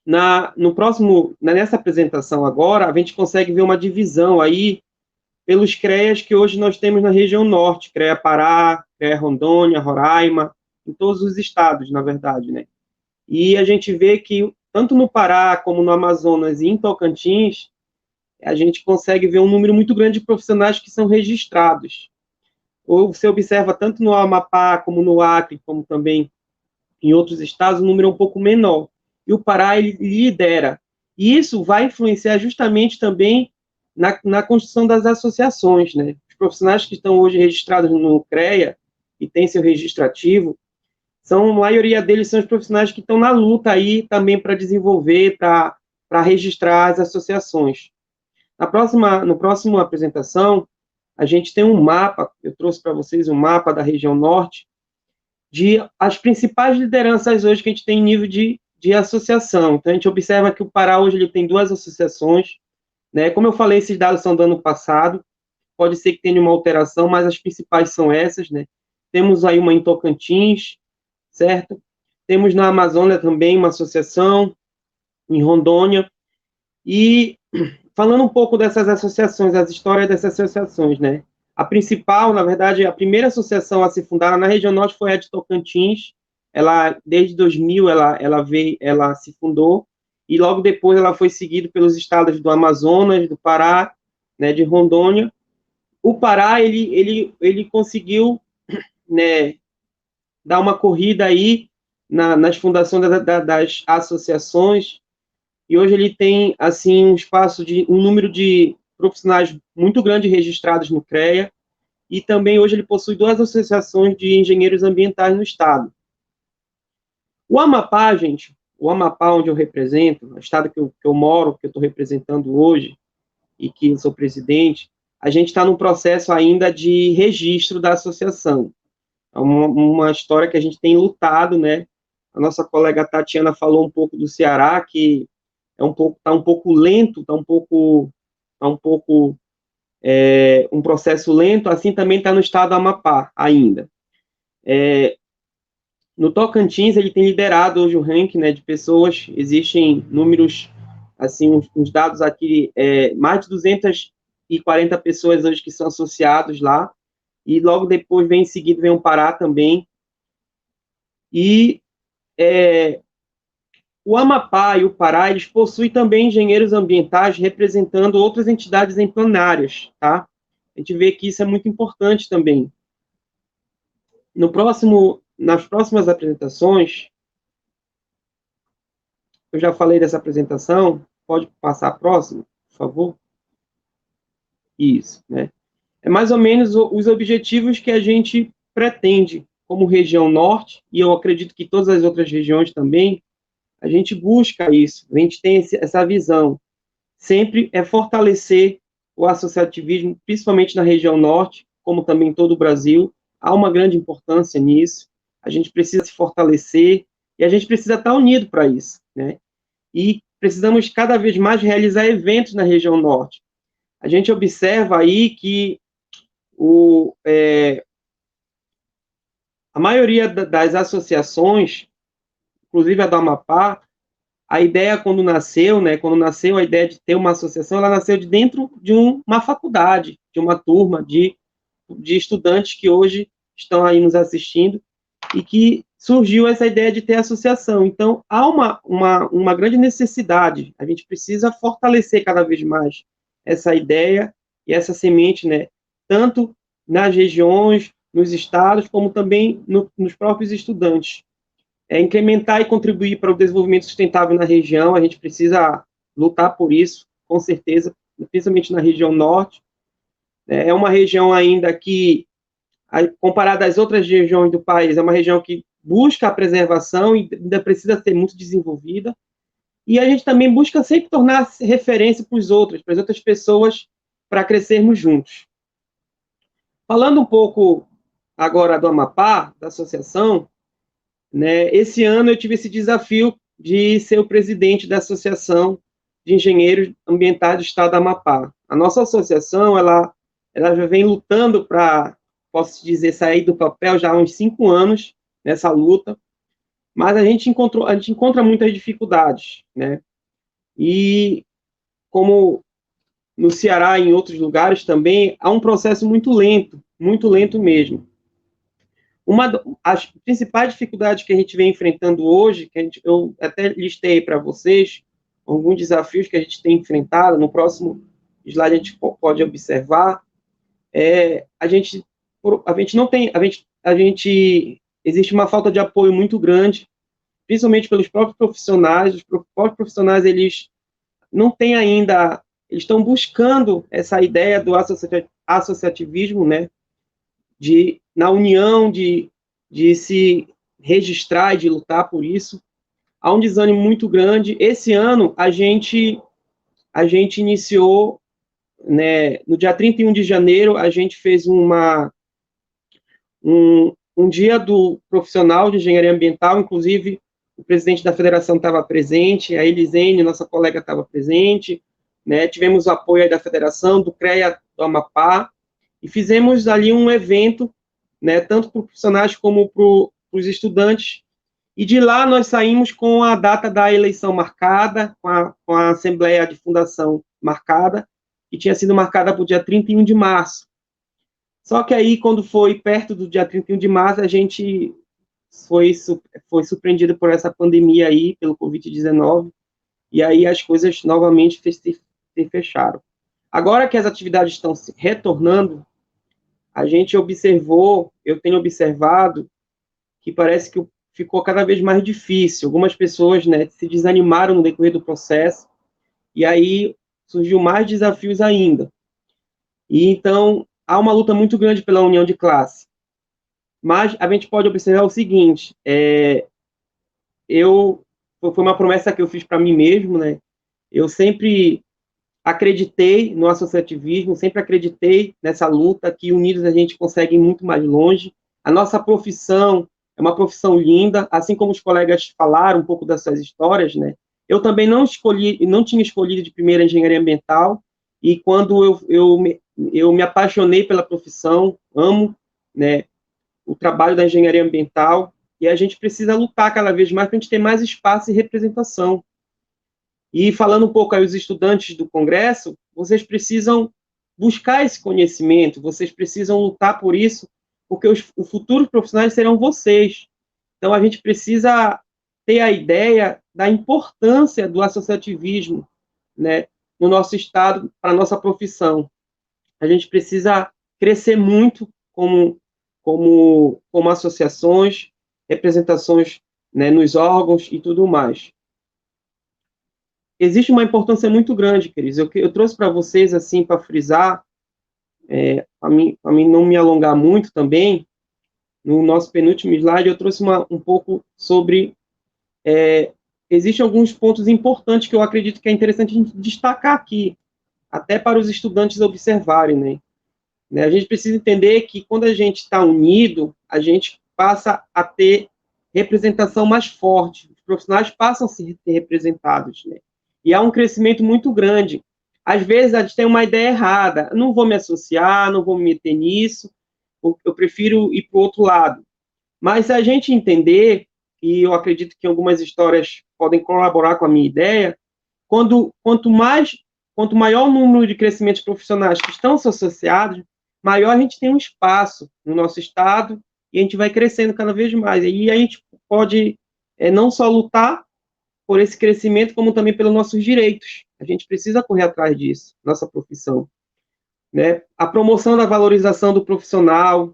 [SPEAKER 6] Nessa apresentação agora, a gente consegue ver uma divisão aí pelos CREAs que hoje nós temos na região norte, CREA Pará, CREA Rondônia, Roraima, em todos os estados, na verdade, né? E a gente vê que, tanto no Pará, como no Amazonas e em Tocantins, a gente consegue ver um número muito grande de profissionais que são registrados. Ou você observa tanto no Amapá, como no Acre, como também em outros estados, o número é um pouco menor. E o Pará, ele lidera. E isso vai influenciar justamente também na construção das associações, né? Os profissionais que estão hoje registrados no CREA e têm seu registro ativo, a maioria deles são os profissionais que estão na luta aí também para desenvolver, para registrar as associações. No próximo apresentação, a gente tem um mapa, eu trouxe para vocês um mapa da região norte, de as principais lideranças hoje que a gente tem em nível de associação. Então, a gente observa que o Pará hoje ele tem 2 associações, né? Como eu falei, esses dados são do ano passado, pode ser que tenha uma alteração, mas as principais são essas, né? Temos aí uma em Tocantins, certo? Temos na Amazônia também uma associação, em Rondônia, e falando um pouco dessas associações, as histórias dessas associações, né? A principal, na verdade, a primeira associação a se fundar na região norte foi a de Tocantins. Ela, desde 2000, ela se fundou, e logo depois ela foi seguida pelos estados do Amazonas, do Pará, né, de Rondônia. O Pará, ele conseguiu, né, dar uma corrida aí nas fundações das associações, e hoje ele tem, assim, um número de profissionais muito grande registrados no CREA, e também hoje ele possui 2 associações de engenheiros ambientais no estado. O Amapá, gente, o Amapá onde eu represento, o estado que eu moro, que eu estou representando hoje, e que eu sou presidente, a gente está num processo ainda de registro da associação. É uma história que a gente tem lutado, né? A nossa colega Tatiana falou um pouco do Ceará, que está um pouco lento, está um pouco um processo lento, assim também está no estado do Amapá ainda. No Tocantins, ele tem liderado hoje o ranking, né, de pessoas, existem números, assim, uns dados aqui, mais de 240 pessoas hoje que são associados lá, e logo depois vem em seguida, vem o Pará também, e o Amapá e o Pará, eles possuem também engenheiros ambientais representando outras entidades emplanárias, tá? A gente vê que isso é muito importante também. Nas próximas apresentações, eu já falei dessa apresentação, pode passar a próxima, por favor? Isso, né? é mais ou menos os objetivos que a gente pretende como região norte, e eu acredito que todas as outras regiões também, a gente busca isso, a gente tem essa visão. Sempre é fortalecer o associativismo, principalmente na região norte, como também em todo o Brasil. Há uma grande importância nisso. A gente precisa se fortalecer e a gente precisa estar unido para isso, né? E precisamos cada vez mais realizar eventos na região norte. A gente observa aí que a maioria das associações, inclusive a do Amapá, a ideia quando nasceu, né, quando nasceu a ideia de ter uma associação, ela nasceu de dentro de uma faculdade, de uma turma de estudantes que hoje estão aí nos assistindo, e que surgiu essa ideia de ter associação. Então, há uma grande necessidade, a gente precisa fortalecer cada vez mais essa ideia e essa semente, né, tanto nas regiões, nos estados, como também nos próprios estudantes. Incrementar e contribuir para o desenvolvimento sustentável na região, a gente precisa lutar por isso, com certeza, principalmente na região norte. É uma região ainda que, comparada às outras regiões do país, é uma região que busca a preservação e ainda precisa ser muito desenvolvida. E a gente também busca sempre tornar referência para as outras pessoas, para crescermos juntos. Falando um pouco agora do Amapá, da associação, né, esse ano eu tive esse desafio de ser o presidente da Associação de Engenheiros Ambientais do Estado do Amapá. A nossa associação, ela já vem lutando para, posso dizer, sair do papel já há uns 5 anos nessa luta, mas a gente encontra muitas dificuldades, né? E como no Ceará e em outros lugares também, há um processo muito lento mesmo. As principais dificuldades que a gente vem enfrentando hoje, eu até listei para vocês alguns desafios que a gente tem enfrentado, no próximo slide a gente pode observar, existe uma falta de apoio muito grande, principalmente pelos próprios profissionais. Os próprios profissionais, eles não têm ainda, eles estão buscando essa ideia do associativismo, né, na união, de se registrar e de lutar por isso. Há um desânimo muito grande. Esse ano, a gente iniciou, né, no dia 31 de janeiro, a gente fez um dia do profissional de engenharia ambiental, inclusive o presidente da federação estava presente, a Elisene, nossa colega, estava presente, né, tivemos o apoio aí da federação, do CREA do Amapá, e fizemos ali um evento, né, tanto para os profissionais como para os estudantes, e de lá nós saímos com a data da eleição marcada, com a assembleia de fundação marcada, que tinha sido marcada para o dia 31 de março. Só que aí, quando foi perto do dia 31 de março, a gente foi surpreendido por essa pandemia aí, pelo Covid-19, e aí as coisas novamente se fecharam. Agora que as atividades estão se retornando, eu tenho observado que parece que ficou cada vez mais difícil. Algumas pessoas, né, se desanimaram no decorrer do processo, e aí surgiu mais desafios ainda. E então, há uma luta muito grande pela união de classe. Mas a gente pode observar o seguinte, foi uma promessa que eu fiz para mim mesmo, né? Eu sempre acreditei no associativismo, sempre acreditei nessa luta, que unidos a gente consegue ir muito mais longe. A nossa profissão é uma profissão linda, assim como os colegas falaram um pouco das suas histórias, né? Eu também não tinha escolhido de primeira engenharia ambiental, e quando eu me apaixonei pela profissão, amo, né, o trabalho da engenharia ambiental, e a gente precisa lutar cada vez mais para a gente ter mais espaço e representação. E falando um pouco aí os estudantes do Congresso, vocês precisam buscar esse conhecimento, vocês precisam lutar por isso, porque os futuros profissionais serão vocês. Então, a gente precisa ter a ideia da importância do associativismo, né, no nosso estado, para a nossa profissão. A gente precisa crescer muito como associações, representações, né, nos órgãos e tudo mais. Existe uma importância muito grande, queridos. Eu trouxe para vocês, assim, para frisar, Para mim não me alongar muito também, no nosso penúltimo slide eu trouxe um pouco sobre... existem alguns pontos importantes que eu acredito que é interessante a gente destacar aqui, até para os estudantes observarem, né? A gente precisa entender que quando a gente está unido, a gente passa a ter representação mais forte, os profissionais passam a ser representados, né? E há um crescimento muito grande. Às vezes a gente tem uma ideia errada, não vou me associar, não vou me meter nisso, eu prefiro ir para o outro lado. Mas se a gente entender, e eu acredito que algumas histórias podem colaborar com a minha ideia, quanto maior o número de crescimentos profissionais que estão associados, maior a gente tem um espaço no nosso estado e a gente vai crescendo cada vez mais. E a gente pode não só lutar por esse crescimento, como também pelos nossos direitos. A gente precisa correr atrás disso, nossa profissão, né? A promoção da valorização do profissional.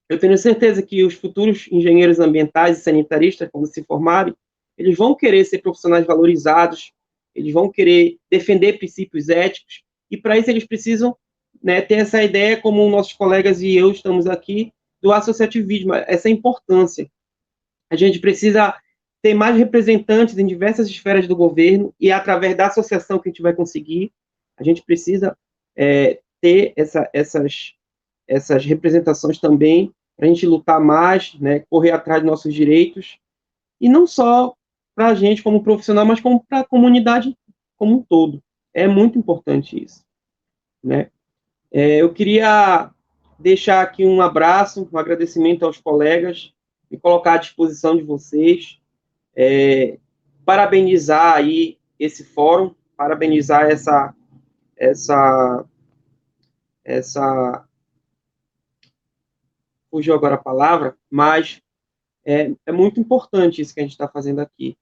[SPEAKER 6] Eu tenho certeza que os futuros engenheiros ambientais e sanitaristas, quando se formarem, eles vão querer ser profissionais valorizados, eles vão querer defender princípios éticos, e para isso eles precisam, né, ter essa ideia, como nossos colegas e eu estamos aqui, do associativismo, essa importância. A gente precisa ter mais representantes em diversas esferas do governo, e através da associação que a gente vai conseguir, a gente precisa ter essas representações também, para a gente lutar mais, né, correr atrás dos nossos direitos, e não só para a gente como profissional, mas como para a comunidade como um todo. É muito importante isso, né? Eu queria deixar aqui um abraço, um agradecimento aos colegas, e colocar à disposição de vocês, parabenizar aí esse fórum, parabenizar essa fugiu agora a palavra, mas é muito importante isso que a gente está fazendo aqui.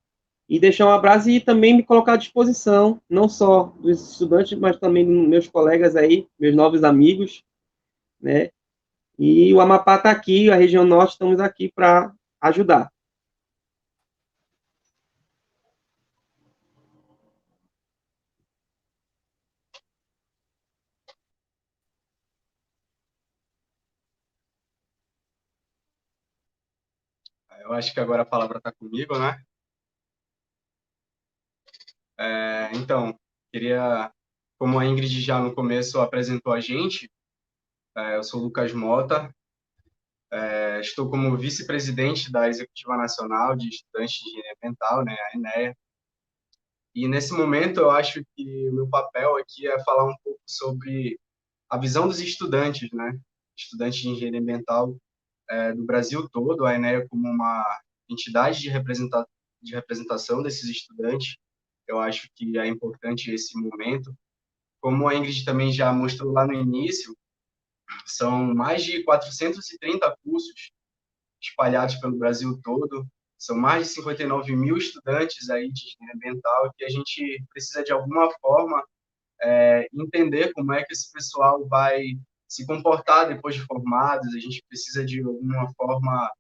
[SPEAKER 6] E deixar um abraço e também me colocar à disposição, não só dos estudantes, mas também dos meus colegas aí, meus novos amigos, né? E o Amapá está aqui, a região norte, estamos aqui para ajudar.
[SPEAKER 7] Eu acho que agora a palavra está comigo, né? Então, queria, como a Ingrid já no começo apresentou a gente, eu sou Lucas Mota, estou como vice-presidente da Executiva Nacional de Estudantes de Engenharia Ambiental, né, a ENEA, e nesse momento eu acho que o meu papel aqui é falar um pouco sobre a visão dos estudantes, né, estudantes de engenharia ambiental do Brasil todo, a ENEA como uma entidade de representação desses estudantes. Eu acho que é importante esse momento. Como a Ingrid também já mostrou lá no início, são mais de 430 cursos espalhados pelo Brasil todo, são mais de 59 mil estudantes aí de engenharia ambiental, que a gente precisa, de alguma forma, entender como é que esse pessoal vai se comportar depois de formados, a gente precisa, de alguma forma,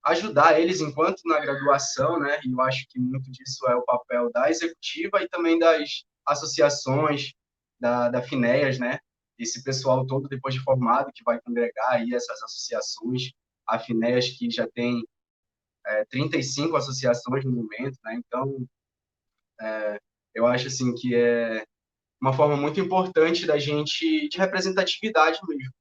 [SPEAKER 7] ajudar eles enquanto na graduação, né? E eu acho que muito disso é o papel da executiva e também das associações, da FINEAS, né? Esse pessoal todo depois de formado que vai congregar aí essas associações, a FINEAS que já tem 35 associações no momento, né? Então, eu acho assim que é uma forma muito importante da gente, de representatividade mesmo.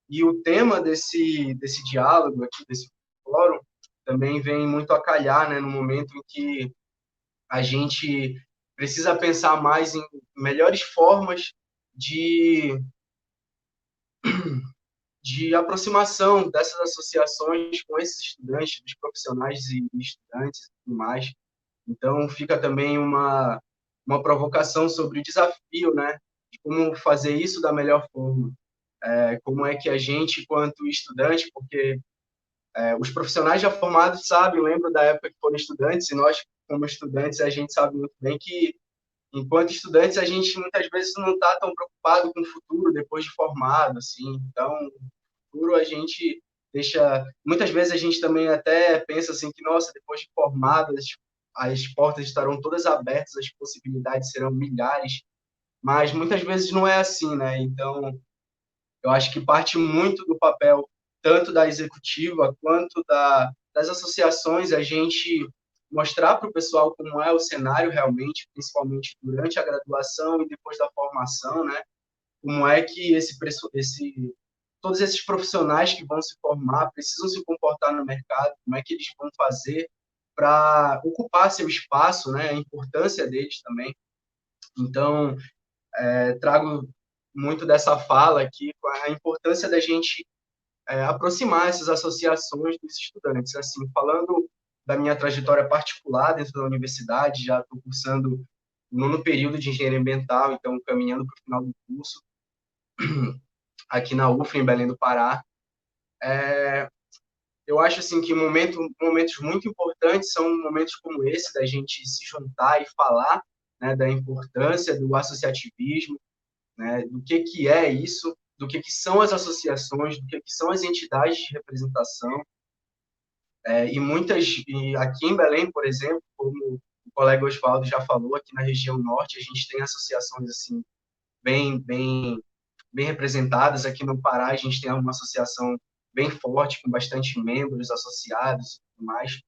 [SPEAKER 7] E o tema desse diálogo aqui, desse fórum, também vem muito a calhar, né, no momento em que a gente precisa pensar mais em melhores formas de aproximação dessas associações com esses estudantes, dos profissionais e estudantes e tudo mais. Então, fica também uma provocação sobre o desafio, né, de como fazer isso da melhor forma. Como é que a gente, quanto estudante, porque os profissionais já formados sabem, lembro da época que foram estudantes, e nós, como estudantes, a gente sabe muito bem que, enquanto estudantes, a gente muitas vezes não está tão preocupado com o futuro depois de formado, assim. Então, o futuro a gente deixa... Muitas vezes a gente também até pensa assim que, nossa, depois de formado, as portas estarão todas abertas, as possibilidades serão milhares, mas muitas vezes não é assim, né? Então, eu acho que parte muito do papel tanto da executiva quanto das associações a gente mostrar para o pessoal como é o cenário realmente, principalmente durante a graduação e depois da formação, né? Como é que todos esses profissionais que vão se formar precisam se comportar no mercado, como é que eles vão fazer para ocupar seu espaço, né? A importância deles também. Então, trago muito dessa fala aqui, a importância da gente aproximar essas associações dos estudantes. Assim, falando da minha trajetória particular dentro da universidade, já estou cursando o 9º período de engenharia ambiental, então caminhando para o final do curso, aqui na UFRA, em Belém do Pará. Eu acho assim que momentos muito importantes são momentos como esse, da gente se juntar e falar, né, da importância do associativismo, né, do que é isso, do que são as associações, do que são as entidades de representação. E aqui em Belém, por exemplo, como o colega Oswaldo já falou, aqui na região norte, a gente tem associações assim bem representadas. Aqui no Pará, a gente tem uma associação bem forte, com bastante membros associados e tudo mais.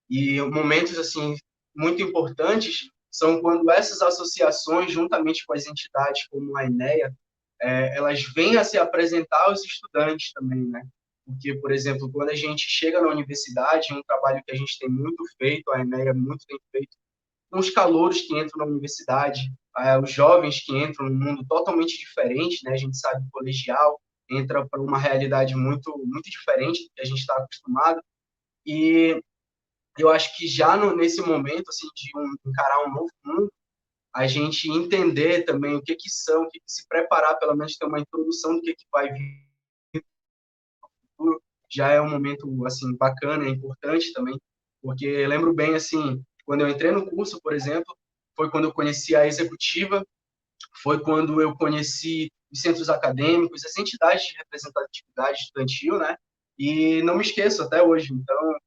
[SPEAKER 7] E momentos assim muito importantes são quando essas associações, juntamente com as entidades como a INEA, elas vêm a se apresentar aos estudantes também, né? Porque, por exemplo, quando a gente chega na universidade, um trabalho que a gente tem muito feito, a INEA muito tem feito, com os calouros que entram na universidade, os jovens que entram num mundo totalmente diferente, né? A gente sabe que o colegial entra para uma realidade muito, muito diferente do que a gente está acostumado. E eu acho que já nesse momento assim, de encarar um novo mundo, a gente entender também o que são, o que se preparar, pelo menos ter uma introdução do que vai vir no futuro, já é um momento assim bacana, é importante também, porque eu lembro bem assim, quando eu entrei no curso, por exemplo, foi quando eu conheci a executiva, foi quando eu conheci os centros acadêmicos, as entidades de representatividade estudantil, né? E não me esqueço até hoje. Então,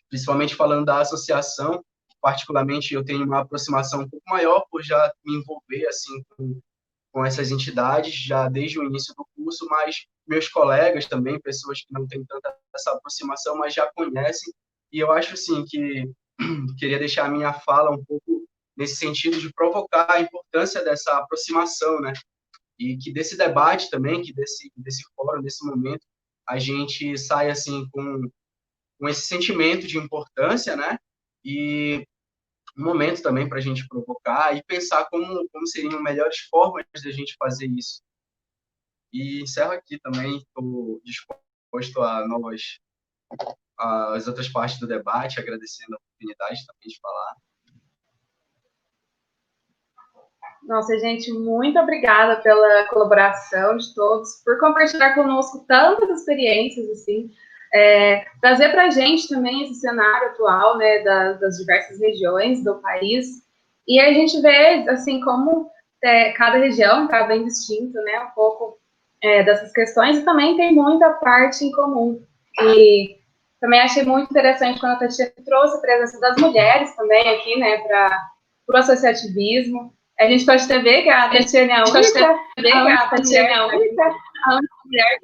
[SPEAKER 7] principalmente falando da associação, particularmente eu tenho uma aproximação um pouco maior por já me envolver assim com essas entidades já desde o início do curso, mas meus colegas também, pessoas que não têm tanta essa aproximação, mas já conhecem, e eu acho assim que queria deixar a minha fala um pouco nesse sentido de provocar a importância dessa aproximação, né? E que desse debate também, que desse fórum, desse momento, a gente sai assim com esse sentimento de importância, né? E um momento também para a gente provocar e pensar como seriam melhores formas de a gente fazer isso. E encerro aqui também, estou disposto a as outras partes do debate, agradecendo a oportunidade também de falar.
[SPEAKER 1] Nossa, gente, muito obrigada pela colaboração de todos, por compartilhar conosco tantas experiências, assim, trazer para a gente também esse cenário atual, né, das diversas regiões do país, e a gente vê, assim, como cada região está bem distinto, né, um pouco dessas questões, e também tem muita parte em comum. E também achei muito interessante quando a Tatiana trouxe a presença das mulheres também aqui, né, para o associativismo. A gente pode até ver que a Tatiana é a única mulher,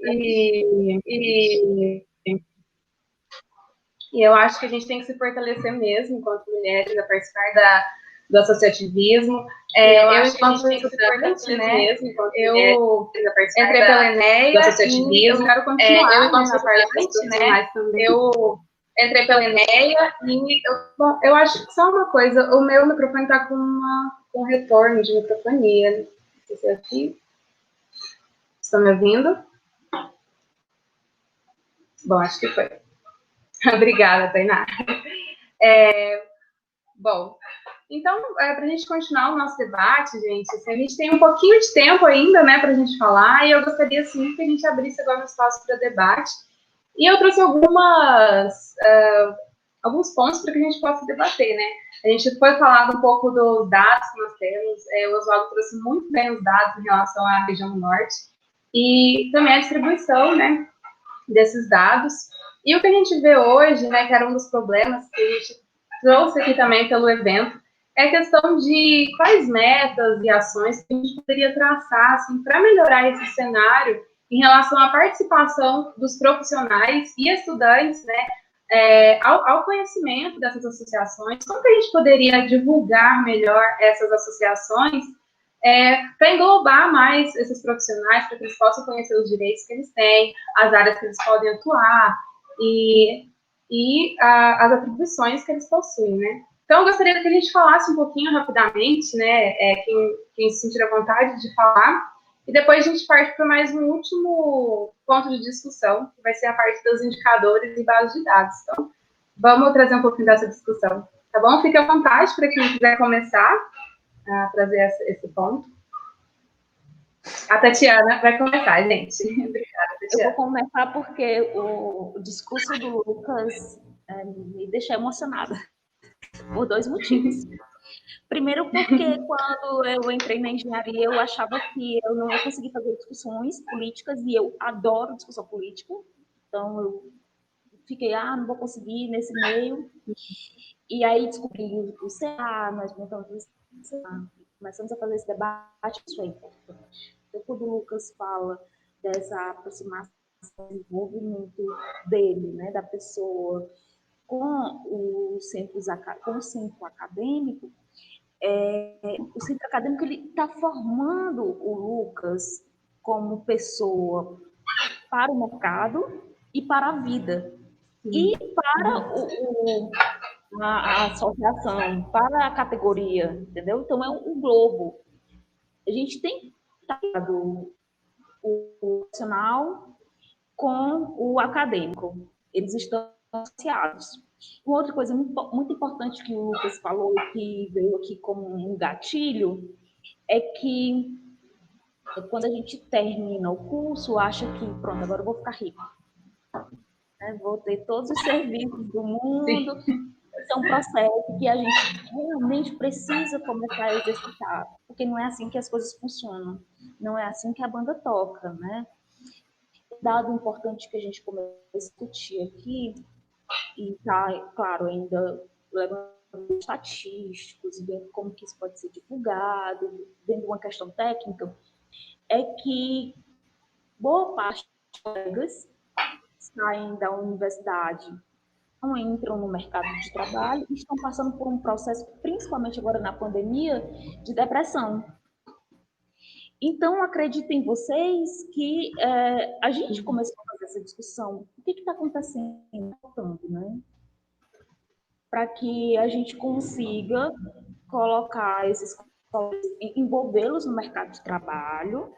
[SPEAKER 1] e eu acho que a gente tem que se fortalecer mesmo, enquanto mulheres, a participar do associativismo. Eu, enquanto estudante, né, eu entrei pela ENEA e eu quero continuar na parte, né, eu entrei pela ENEA e eu acho que só uma coisa, o meu microfone está com retorno de microfonia. Não sei se é aqui. Estão me ouvindo? Bom, acho que foi. Obrigada, Tainá. Bom, então, para a gente continuar o nosso debate, gente, assim, a gente tem um pouquinho de tempo ainda, né, para a gente falar, e eu gostaria, sim, que a gente abrisse agora um espaço para debate. E eu trouxe alguns pontos para que a gente possa debater, né? A gente foi falado um pouco dos dados que nós temos, o Oswaldo trouxe muito bem os dados em relação à região norte, e também a distribuição, né, desses dados. E o que a gente vê hoje, né, que era um dos problemas que a gente trouxe aqui também pelo evento, é questão de quais metas e ações que a gente poderia traçar assim, para melhorar esse cenário em relação à participação dos profissionais e estudantes, né, ao conhecimento dessas associações, como que a gente poderia divulgar melhor essas associações para englobar mais esses profissionais, para que eles possam conhecer os direitos que eles têm, as áreas que eles podem atuar e as atribuições que eles possuem, né? Então, eu gostaria que a gente falasse um pouquinho rapidamente, né, quem se sentir à vontade de falar, e depois a gente parte para mais um último ponto de discussão, que vai ser a parte dos indicadores e bases de dados. Então, vamos trazer um pouquinho dessa discussão, tá bom? Fique à vontade para quem quiser começar a trazer esse ponto. A Tatiana vai começar, gente. Obrigada, Tatiana.
[SPEAKER 3] Eu vou começar porque o discurso do Lucas me deixa emocionada, por 2 motivos. Primeiro porque quando eu entrei na engenharia, eu achava que eu não ia conseguir fazer discussões políticas, e eu adoro discussão política, então eu fiquei, não vou conseguir nesse meio. E aí descobri o CA, nós montamos o CA, começamos a fazer esse debate, isso é importante. Então, quando o Lucas fala dessa aproximação, desenvolvimento dele, né, da pessoa com o centro acadêmico, o centro acadêmico está formando o Lucas como pessoa para o mercado e para a vida. E para a associação, para a categoria, entendeu? Então, é um globo. A gente tem tratado o profissional com o acadêmico. Eles estão associados. Uma outra coisa muito importante que o Lucas falou, que veio aqui como um gatilho, é que quando a gente termina o curso, acha que, pronto, agora eu vou ficar rico. Vou ter todos os serviços do mundo. Esse é um processo que a gente realmente precisa começar a exercitar, porque não é assim que as coisas funcionam, não é assim que a banda toca, né? Dado importante que a gente começa a discutir aqui, e está, claro, ainda levando estatísticos, vendo como que isso pode ser divulgado, vendo uma questão técnica, é que boa parte dos colegas saem da universidade, não entram no mercado de trabalho e estão passando por um processo, principalmente agora na pandemia, de depressão. Então, acreditem vocês que a gente começou a fazer essa discussão. O que está acontecendo, né? Para que a gente consiga colocar esses colegas, envolvê-los no mercado de trabalho,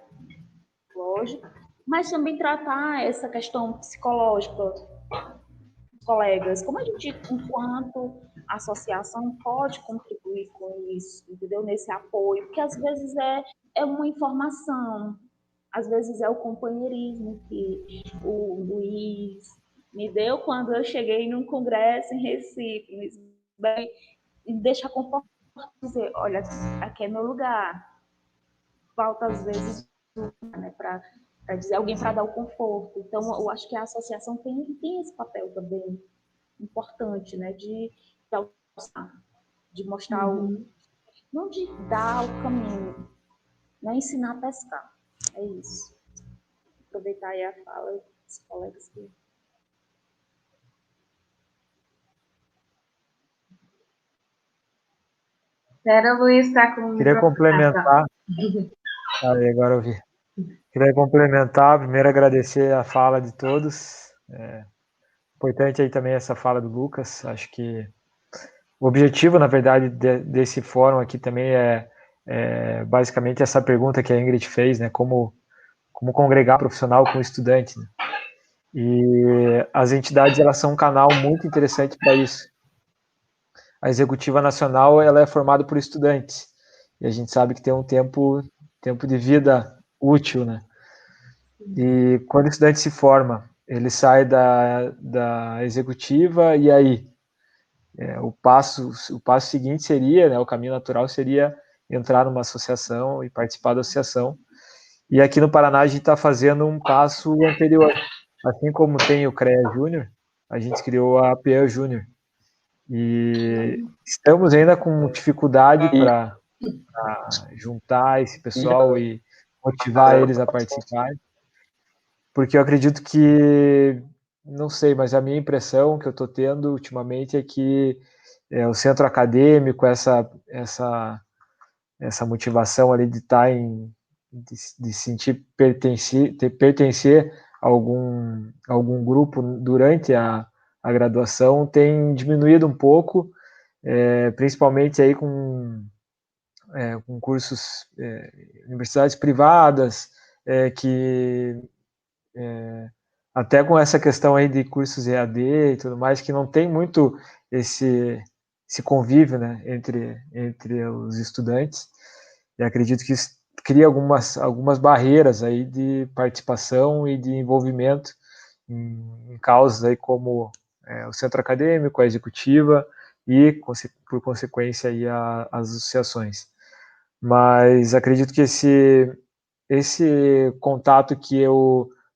[SPEAKER 3] lógico, mas também tratar essa questão psicológica, colegas, como a gente, enquanto associação, pode contribuir com isso, entendeu? Nesse apoio, porque às vezes é uma informação, às vezes é o companheirismo que o Luiz me deu quando eu cheguei num congresso em Recife, e deixa confortável dizer, olha, aqui é meu lugar. Falta às vezes, né, para dizer alguém para dar o conforto. Então, eu acho que a associação tem esse papel também importante, né, de mostrar não de dar o caminho, né, ensinar a pescar. É isso. Aproveitar aí a fala dos colegas que...
[SPEAKER 1] Espera, o Luiz está com...
[SPEAKER 2] Queria complementar. Agora eu vi. Queria complementar, primeiro agradecer a fala de todos. Importante aí também essa fala do Lucas. Acho que o objetivo, na verdade, desse fórum aqui também é basicamente essa pergunta que a Ingrid fez, né? Como congregar profissional com estudante, né? E as entidades, elas são um canal muito interessante para isso. A Executiva Nacional, ela é formada por estudantes, e a gente sabe que tem um tempo de vida útil, né? E quando o estudante se forma, ele sai da executiva, e aí o passo seguinte seria, né, o caminho natural seria entrar numa associação e participar da associação. E aqui no Paraná a gente está fazendo um passo anterior. Assim como tem o CREA Júnior, a gente criou a APEA Júnior. E estamos ainda com dificuldade para juntar esse pessoal e motivar eles a participarem, porque eu acredito que, não sei, mas a minha impressão que eu estou tendo ultimamente é que o centro acadêmico, essa motivação ali de estar de sentir pertencer a algum grupo durante a graduação tem diminuído um pouco, principalmente aí com cursos, universidades privadas, que até com essa questão aí de cursos EAD e tudo mais, que não tem muito esse convívio, né, entre os estudantes, e acredito que isso cria algumas barreiras aí de participação e de envolvimento em causas aí como o centro acadêmico, a executiva e, por consequência, aí as associações. Mas acredito que esse contato que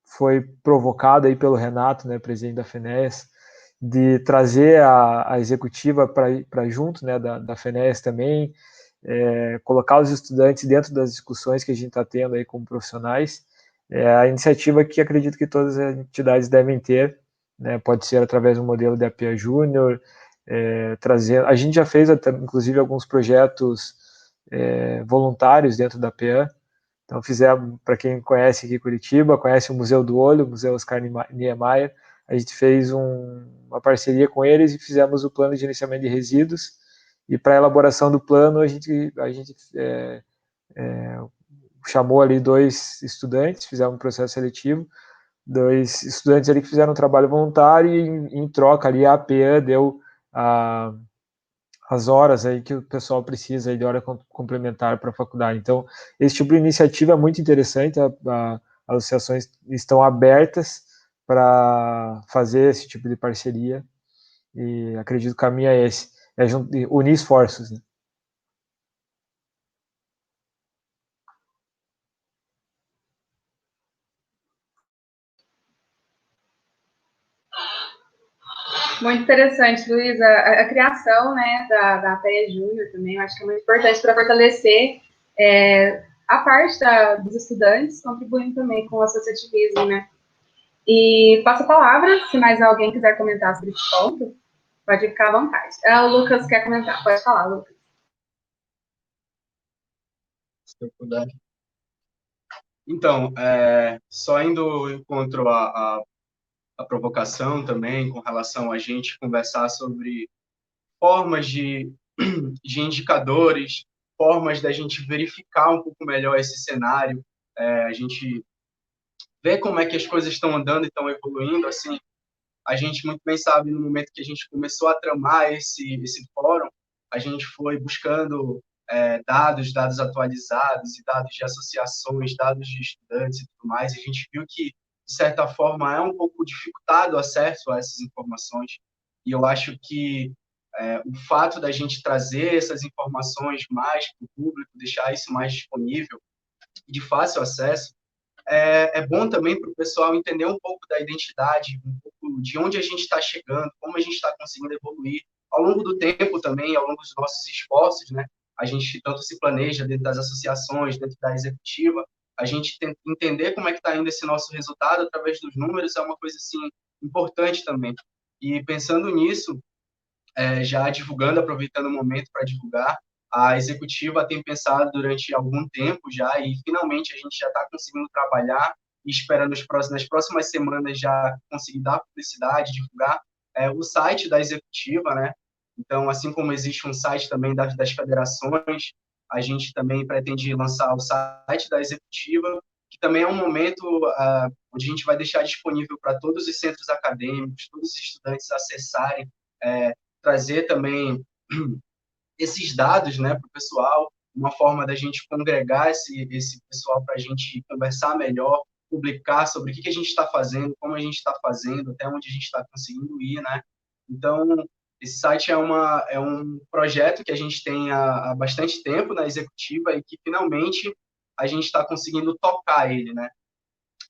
[SPEAKER 2] foi provocado aí pelo Renato, né, presidente da FENES, de trazer a executiva para junto, né, da FENES também, colocar os estudantes dentro das discussões que a gente está tendo aí como profissionais, a iniciativa que acredito que todas as entidades devem ter, né, pode ser através do modelo de APA Júnior, a gente já fez inclusive alguns projetos voluntários dentro da APA. Então fizemos, para quem conhece aqui Curitiba, conhece o Museu do Olho, o Museu Oscar Niemeyer, a gente fez uma parceria com eles e fizemos o plano de gerenciamento de resíduos, e para a elaboração do plano a gente chamou ali 2 estudantes, fizemos um processo seletivo, 2 estudantes ali que fizeram um trabalho voluntário e em troca ali a APA deu as horas aí que o pessoal precisa aí de hora complementar para a faculdade. Então, esse tipo de iniciativa é muito interessante, as associações estão abertas para fazer esse tipo de parceria, e acredito que o caminho é esse, unir esforços, né?
[SPEAKER 1] Muito interessante, Luiz. A criação, né, da APEA Júnior também, eu acho que é muito importante para fortalecer a parte dos estudantes, contribuindo também com o associativismo, né? E passo a palavra, se mais alguém quiser comentar sobre esse ponto, pode ficar à vontade. O Lucas quer comentar, pode falar, Lucas.
[SPEAKER 7] Se eu puder. Então, só indo encontro a provocação também com relação a gente conversar sobre formas de indicadores, formas da gente verificar um pouco melhor esse cenário, a gente ver como é que as coisas estão andando e estão evoluindo, assim, a gente muito bem sabe, no momento que a gente começou a tramar esse fórum, a gente foi buscando dados atualizados e dados de associações, dados de estudantes e tudo mais, e a gente viu que, de certa forma, é um pouco dificultado o acesso a essas informações, e eu acho que o fato da gente trazer essas informações mais para o público, deixar isso mais disponível e de fácil acesso, é bom também para o pessoal entender um pouco da identidade, um pouco de onde a gente está chegando, como a gente está conseguindo evoluir ao longo do tempo também, ao longo dos nossos esforços, né? A gente tanto se planeja dentro das associações, dentro da executiva, a gente tenta entender como é que está indo esse nosso resultado através dos números, é uma coisa assim importante também. E pensando nisso, já divulgando, aproveitando o momento para divulgar, a executiva tem pensado durante algum tempo já e finalmente a gente já está conseguindo trabalhar e espera nas próximas semanas já conseguir dar publicidade, divulgar o site da executiva, né? Então, assim como existe um site também das federações, a gente também pretende lançar o site da executiva, que também é um momento onde a gente vai deixar disponível para todos os centros acadêmicos, todos os estudantes acessarem, trazer também esses dados, né, para o pessoal, uma forma da gente congregar esse pessoal para a gente conversar melhor, publicar sobre o que a gente está fazendo, como a gente está fazendo, até onde a gente está conseguindo ir, né? Então, esse site é um projeto que a gente tem há bastante tempo na executiva e que finalmente a gente está conseguindo tocar ele, né?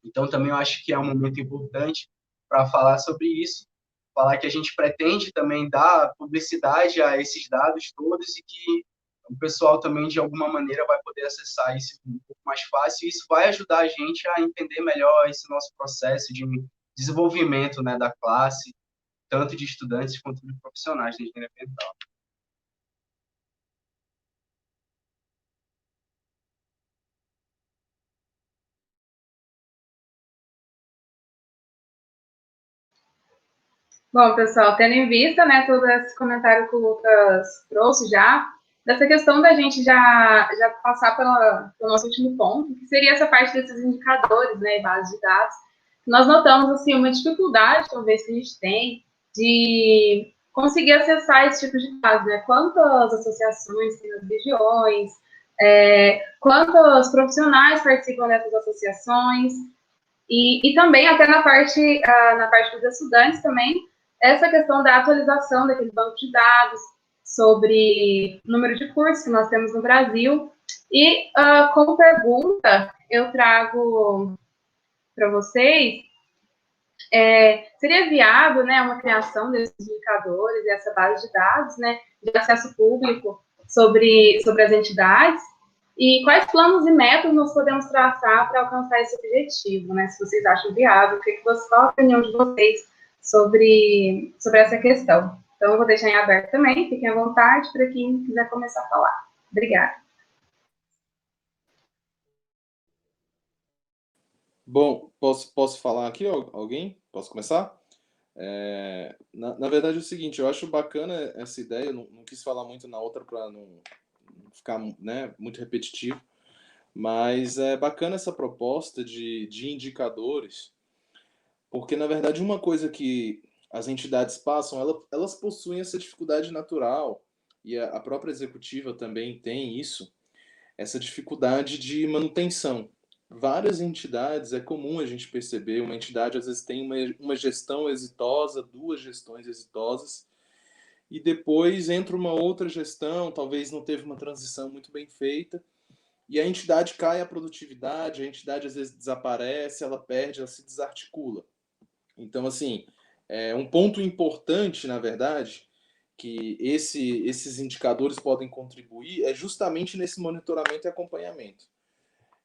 [SPEAKER 7] Então, também eu acho que é um momento importante para falar sobre isso. falar que a gente pretende também dar publicidade a esses dados todos e que o pessoal também, de alguma maneira, vai poder acessar isso um pouco mais fácil, e isso vai ajudar a gente a entender melhor esse nosso processo de desenvolvimento, né, da classe, tanto de estudantes quanto de profissionais de engenharia ambiental.
[SPEAKER 1] Bom, pessoal, tendo em vista, né, todo esse comentário que o Lucas trouxe já, dessa questão da gente já passar pelo nosso último ponto, que seria essa parte desses indicadores, né, bases de dados, nós notamos, assim, uma dificuldade, talvez, que a gente tem de conseguir acessar esse tipo de dados, né, quantas associações tem nas regiões, quantos profissionais participam dessas associações, e também até na parte dos estudantes também, essa questão da atualização daquele banco de dados sobre o número de cursos que nós temos no Brasil. E como pergunta, eu trago para vocês, seria viável, né, uma criação desses indicadores, essa base de dados, né, de acesso público sobre as entidades? E quais planos e métodos nós podemos traçar para alcançar esse objetivo, né? Se vocês acham viável, qual a opinião de vocês sobre essa questão? Então, eu vou deixar em aberto também, fiquem à vontade para quem quiser começar a falar. Obrigada.
[SPEAKER 4] Bom, posso falar aqui, alguém? Posso começar? Na verdade é o seguinte, eu acho bacana essa ideia, não quis falar muito na outra para não ficar, né, muito repetitivo, mas é bacana essa proposta de indicadores, porque na verdade uma coisa que as entidades passam, elas possuem essa dificuldade natural, e a própria executiva também tem isso, essa dificuldade de manutenção. Várias entidades, é comum a gente perceber, uma entidade às vezes tem uma gestão exitosa, duas gestões exitosas, e depois entra uma outra gestão, talvez não teve uma transição muito bem feita, e a entidade cai a produtividade, a entidade às vezes desaparece, ela perde, ela se desarticula. Então, assim, um ponto importante, na verdade, que esses indicadores podem contribuir é justamente nesse monitoramento e acompanhamento.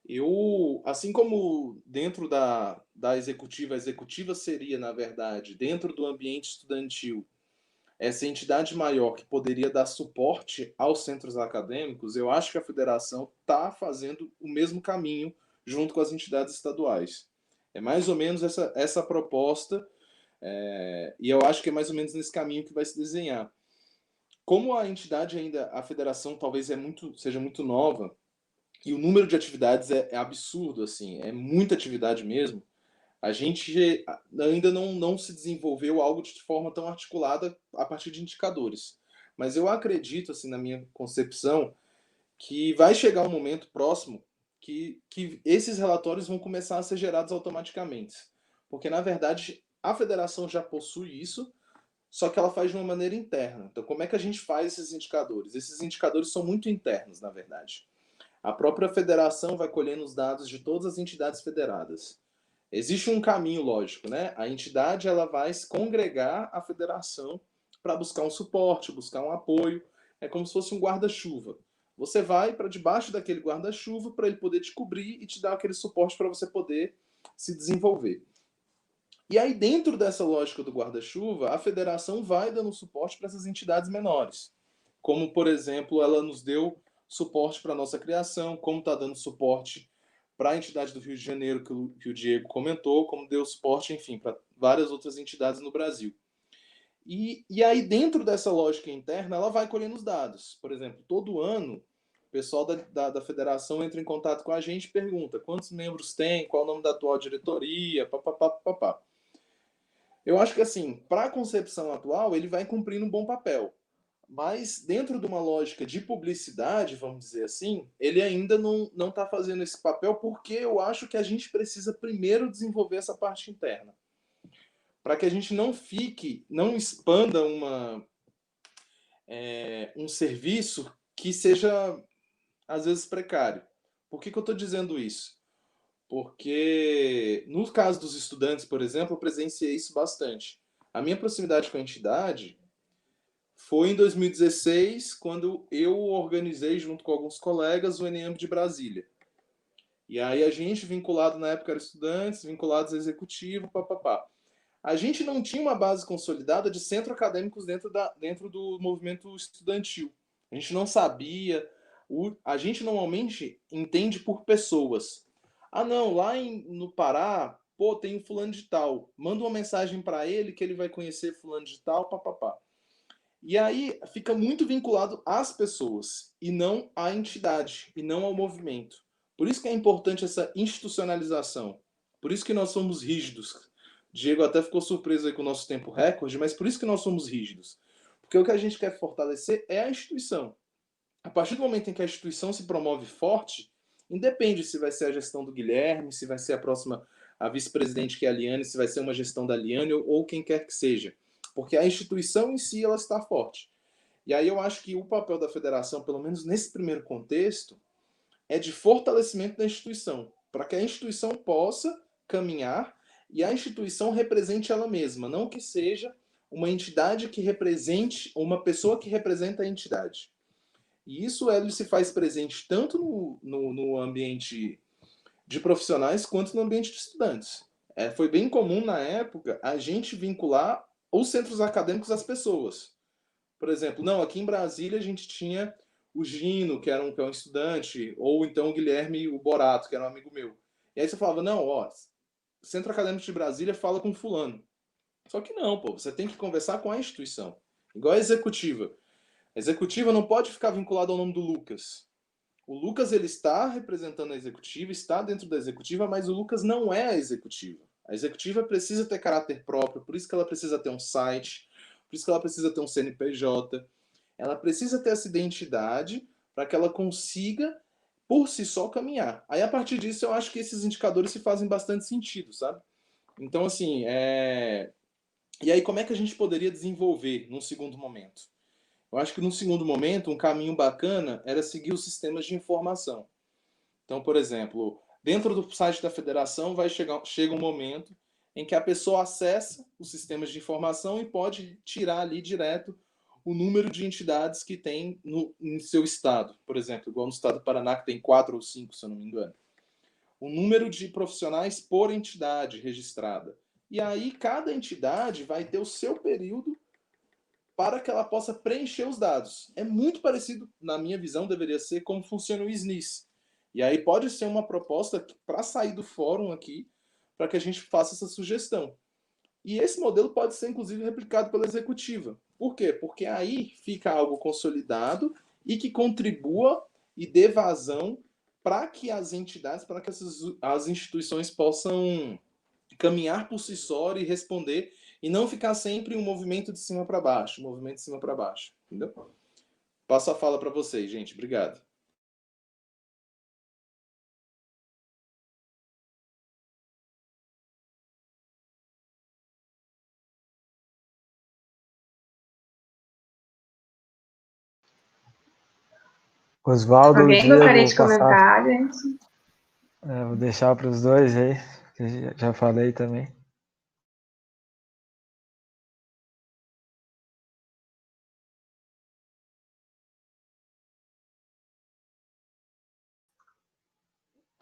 [SPEAKER 4] Eu, assim como dentro da executiva, a executiva seria, na verdade, dentro do ambiente estudantil, essa entidade maior que poderia dar suporte aos centros acadêmicos, eu acho que a federação está fazendo o mesmo caminho junto com as entidades estaduais. É mais ou menos essa proposta, e eu acho que é mais ou menos nesse caminho que vai se desenhar. Como a entidade ainda, a federação talvez seja muito nova, e o número de atividades é absurdo, assim, é muita atividade mesmo, a gente ainda não se desenvolveu algo de forma tão articulada a partir de indicadores. Mas eu acredito, assim, na minha concepção, que vai chegar um momento próximo que esses relatórios vão começar a ser gerados automaticamente. Porque, na verdade, a federação já possui isso, só que ela faz de uma maneira interna. Então, como é que a gente faz esses indicadores? Esses indicadores são muito internos, na verdade. A própria federação vai colhendo os dados de todas as entidades federadas. Existe um caminho lógico, né? A entidade ela vai se congregar à federação para buscar um suporte, buscar um apoio. É como se fosse um guarda-chuva. Você vai para debaixo daquele guarda-chuva para ele poder te cobrir e te dar aquele suporte para você poder se desenvolver. E aí, dentro dessa lógica do guarda-chuva, a federação vai dando suporte para essas entidades menores. Como, por exemplo, ela nos deu suporte para a nossa criação, como está dando suporte para a entidade do Rio de Janeiro, que o Diego comentou, como deu suporte, enfim, para várias outras entidades no Brasil. E aí, dentro dessa lógica interna, ela vai colhendo os dados. Por exemplo, todo ano, o pessoal da federação entra em contato com a gente e pergunta quantos membros tem, qual o nome da atual diretoria, papapá. Eu acho que, assim, para a concepção atual, ele vai cumprindo um bom papel. Mas, dentro de uma lógica de publicidade, vamos dizer assim, ele ainda não está fazendo esse papel porque eu acho que a gente precisa primeiro desenvolver essa parte interna. Para que a gente não expanda um serviço que seja, às vezes, precário. Por que eu estou dizendo isso? Porque, no caso dos estudantes, por exemplo, eu presenciei isso bastante. A minha proximidade com a entidade foi em 2016, quando eu organizei, junto com alguns colegas, o ENEAMB de Brasília. E aí a gente, vinculado na época, era estudantes, vinculados ao executivo, papapá. A gente não tinha uma base consolidada de centros acadêmicos dentro do movimento estudantil. A gente não sabia. A gente normalmente entende por pessoas. Ah, não, lá no Pará, pô, tem um fulano de tal. Manda uma mensagem para ele que ele vai conhecer fulano de tal, papapá. E aí fica muito vinculado às pessoas, e não à entidade, e não ao movimento. Por isso que é importante essa institucionalização. Por isso que nós somos rígidos. Diego até ficou surpreso aí com o nosso tempo recorde, mas por isso que nós somos rígidos. Porque o que a gente quer fortalecer é a instituição. A partir do momento em que a instituição se promove forte, independe se vai ser a gestão do Guilherme, se vai ser a próxima, a vice-presidente que é a Liane, se vai ser uma gestão da Liane ou quem quer que seja. Porque a instituição em si ela está forte. E aí eu acho que o papel da federação, pelo menos nesse primeiro contexto, é de fortalecimento da instituição, para que a instituição possa caminhar e a instituição represente ela mesma, não que seja uma entidade que represente, uma pessoa que representa a entidade. E isso ele se faz presente tanto no ambiente de profissionais quanto no ambiente de estudantes. Foi bem comum na época a gente vincular os centros acadêmicos às pessoas. Por exemplo, não, aqui em Brasília a gente tinha o Gino, que é um estudante, ou então o Guilherme, o Borato, que era um amigo meu. E aí você falava, não, ó, Centro Acadêmico de Brasília fala com fulano. Só que não, pô, você tem que conversar com a instituição. Igual a executiva. A executiva não pode ficar vinculada ao nome do Lucas. O Lucas, ele está representando a executiva, está dentro da executiva, mas o Lucas não é a executiva. A executiva precisa ter caráter próprio, por isso que ela precisa ter um site, por isso que ela precisa ter um CNPJ. Ela precisa ter essa identidade para que ela consiga, por si só, caminhar. Aí, a partir disso, eu acho que esses indicadores se fazem bastante sentido, sabe? Então, assim, E aí, como é que a gente poderia desenvolver num segundo momento? Eu acho que num segundo momento, um caminho bacana era seguir os sistemas de informação. Então, por exemplo, dentro do site da federação chega um momento em que a pessoa acessa os sistemas de informação e pode tirar ali direto o número de entidades que tem em seu estado. Por exemplo, igual no estado do Paraná, que tem 4 ou 5, se eu não me engano. O número de profissionais por entidade registrada. E aí, cada entidade vai ter o seu período para que ela possa preencher os dados. É muito parecido, na minha visão, deveria ser como funciona o SNIS. E aí pode ser uma proposta para sair do fórum aqui, para que a gente faça essa sugestão. E esse modelo pode ser, inclusive, replicado pela executiva. Por quê? Porque aí fica algo consolidado e que contribua e dê vazão para que as entidades, para que as instituições possam caminhar por si só e responder, e não ficar sempre um movimento de cima para baixo, um movimento de cima para baixo. Entendeu? Passo a fala para vocês, gente. Obrigado.
[SPEAKER 2] Oswaldo,
[SPEAKER 1] Alguém
[SPEAKER 2] Diego,
[SPEAKER 1] gostaria de
[SPEAKER 2] vou passar.
[SPEAKER 1] comentar, gente?
[SPEAKER 2] Vou deixar para os dois aí, que já falei também.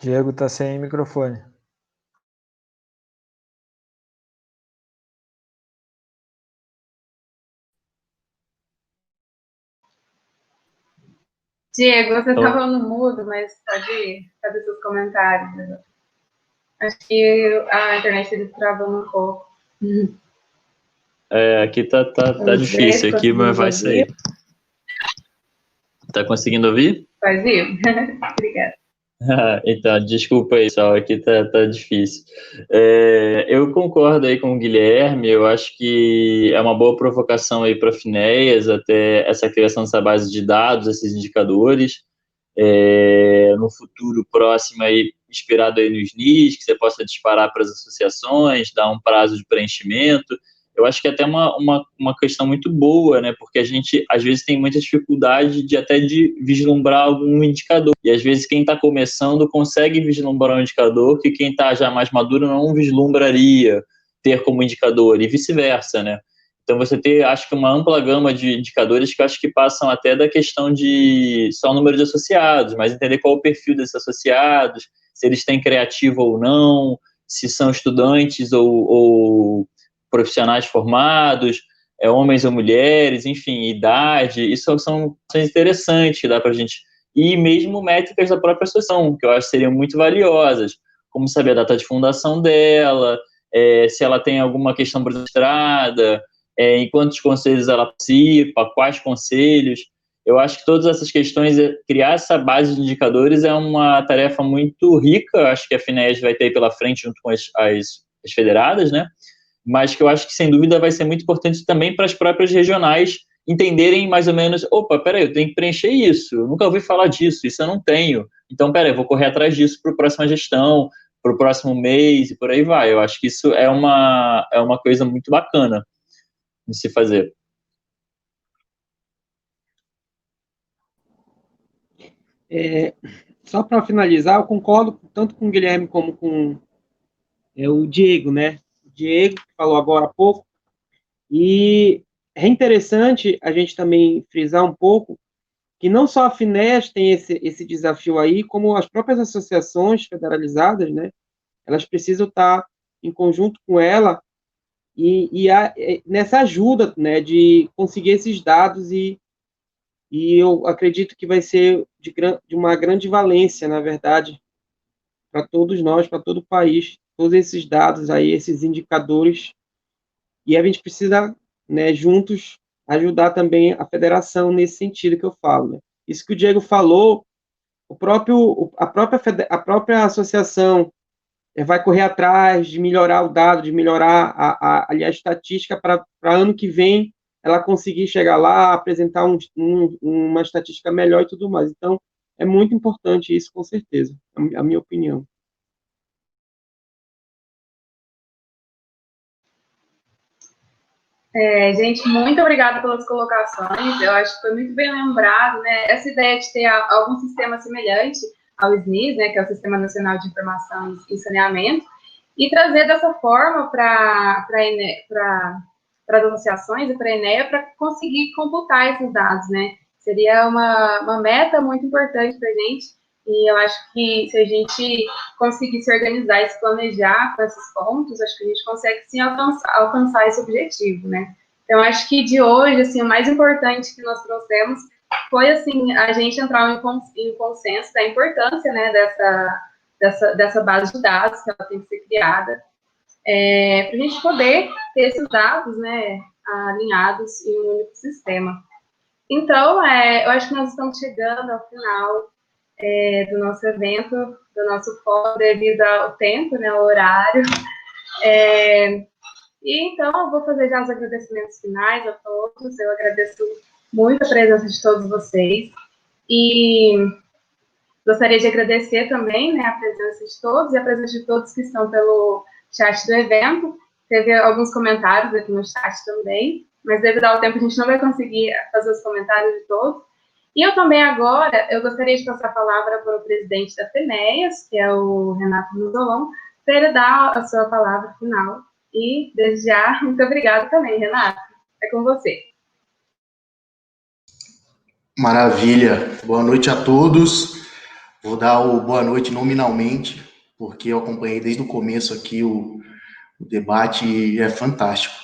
[SPEAKER 2] Diego está sem microfone.
[SPEAKER 1] Diego, você estava no mudo, mas pode fazer seus comentários. Acho que a internet ele travou um pouco.
[SPEAKER 5] Aqui tá difícil aqui, mas vai sair. Tá conseguindo ouvir?
[SPEAKER 1] Pode ir. Obrigada.
[SPEAKER 5] Então, desculpa aí, pessoal, aqui tá difícil. Eu concordo aí com o Guilherme, eu acho que é uma boa provocação aí para a Finéias, até essa criação dessa base de dados, esses indicadores, no futuro próximo aí, inspirado aí no SNIS, que você possa disparar para as associações, dar um prazo de preenchimento. Eu acho que é até uma questão muito boa, né? Porque a gente, às vezes, tem muita dificuldade de vislumbrar algum indicador. E, às vezes, quem está começando consegue vislumbrar um indicador que quem está já mais maduro não vislumbraria. ter como indicador, e vice-versa, né? Então, você ter, acho que, uma ampla gama de indicadores que eu acho que passam até da questão de só o número de associados, mas entender qual é o perfil desses associados, se eles têm criativo ou não, se são estudantes ou profissionais formados, homens ou mulheres, enfim, idade. Isso são questões interessantes que dá para a gente... E mesmo métricas da própria associação, que eu acho que seriam muito valiosas, como saber a data de fundação dela, se ela tem alguma questão registrada, em quantos conselhos ela participa, quais conselhos. Eu acho que todas essas questões, criar essa base de indicadores é uma tarefa muito rica, acho que a FINEAS vai ter pela frente junto com as federadas, né? Mas que eu acho que, sem dúvida, vai ser muito importante também para as próprias regionais entenderem mais ou menos, opa, peraí, eu tenho que preencher isso, eu nunca ouvi falar disso, isso eu não tenho, então, peraí, eu vou correr atrás disso para a próxima gestão, para o próximo mês, e por aí vai. Eu acho que isso é uma coisa muito bacana de se fazer.
[SPEAKER 6] Só para finalizar, eu concordo tanto com o Guilherme como com o Diego, né? O Diego, que falou agora há pouco, e é interessante a gente também frisar um pouco que não só a FINEAS tem esse desafio aí, como as próprias associações federalizadas, né? Elas precisam estar em conjunto com ela nessa ajuda, né, de conseguir esses dados e eu acredito que vai ser de uma grande valência, na verdade, para todos nós, para todo o país, todos esses dados aí, esses indicadores, e a gente precisa, né, juntos, ajudar também a federação nesse sentido que eu falo, né? Isso que o Diego falou, a própria associação vai correr atrás de melhorar o dado, de melhorar a estatística para ano que vem ela conseguir chegar lá, apresentar uma estatística melhor e tudo mais. Então, é muito importante isso, com certeza, a minha opinião.
[SPEAKER 1] Gente, muito obrigada pelas colocações. Eu acho que foi muito bem lembrado, né? Essa ideia de ter algum sistema semelhante ao SNIS, né, que é o Sistema Nacional de Informação e Saneamento, e trazer dessa forma para as associações e para a ENEA para conseguir computar esses dados, né? Seria uma meta muito importante para a gente, e eu acho que se a gente conseguir se organizar e se planejar com esses pontos, acho que a gente consegue sim alcançar esse objetivo, né? Então, acho que de hoje, assim, o mais importante que nós trouxemos foi, assim, a gente entrar em consenso da importância, né, dessa base de dados, que ela tem que ser criada, para a gente poder ter esses dados, né, alinhados em um único sistema. Então, eu acho que nós estamos chegando ao final do nosso evento, do nosso fórum, devido ao tempo, né, ao horário. E então, eu vou fazer já os agradecimentos finais a todos. Eu agradeço muito a presença de todos vocês. E gostaria de agradecer também, né, a presença de todos e a presença de todos que estão pelo chat do evento. Teve alguns comentários aqui no chat também, mas devido ao tempo a gente não vai conseguir fazer os comentários de todos. E eu também agora, eu gostaria de passar a palavra para o presidente da FINEAS, que é o Renato Musolon, para ele dar a sua palavra final. E, desde já, muito obrigada também, Renato. É com você.
[SPEAKER 8] Maravilha. Boa noite a todos. Vou dar o boa noite nominalmente, porque eu acompanhei desde o começo aqui o debate e é fantástico.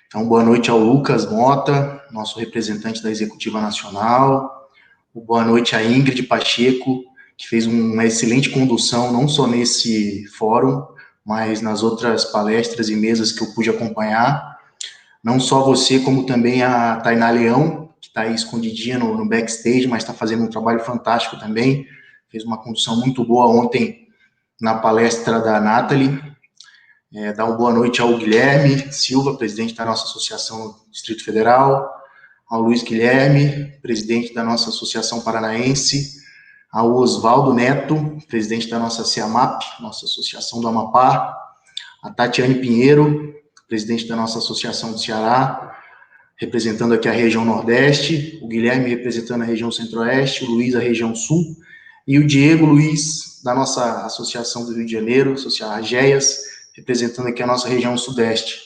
[SPEAKER 8] Então, boa noite ao Lucas Mota, nosso representante da Executiva Nacional. Boa noite à Ingrid Pacheco, que fez uma excelente condução, não só nesse fórum, mas nas outras palestras e mesas que eu pude acompanhar. Não só você, como também a Tainá Leão, que está aí escondidinha no backstage, mas está fazendo um trabalho fantástico também. Fez uma condução muito boa ontem na palestra da Nathalie. Dar uma boa noite ao Guilherme Silva, presidente da nossa associação no Distrito Federal, ao Luiz Guilherme, presidente da nossa Associação Paranaense, ao Oswaldo Neto, presidente da nossa CEAMAP, nossa Associação do Amapá, a Tatiane Pinheiro, presidente da nossa Associação do Ceará, representando aqui a região Nordeste, o Guilherme representando a região Centro-Oeste, o Luiz a região Sul, e o Diego Luiz, da nossa Associação do Rio de Janeiro, Associação AGEAS, representando aqui a nossa região sudeste.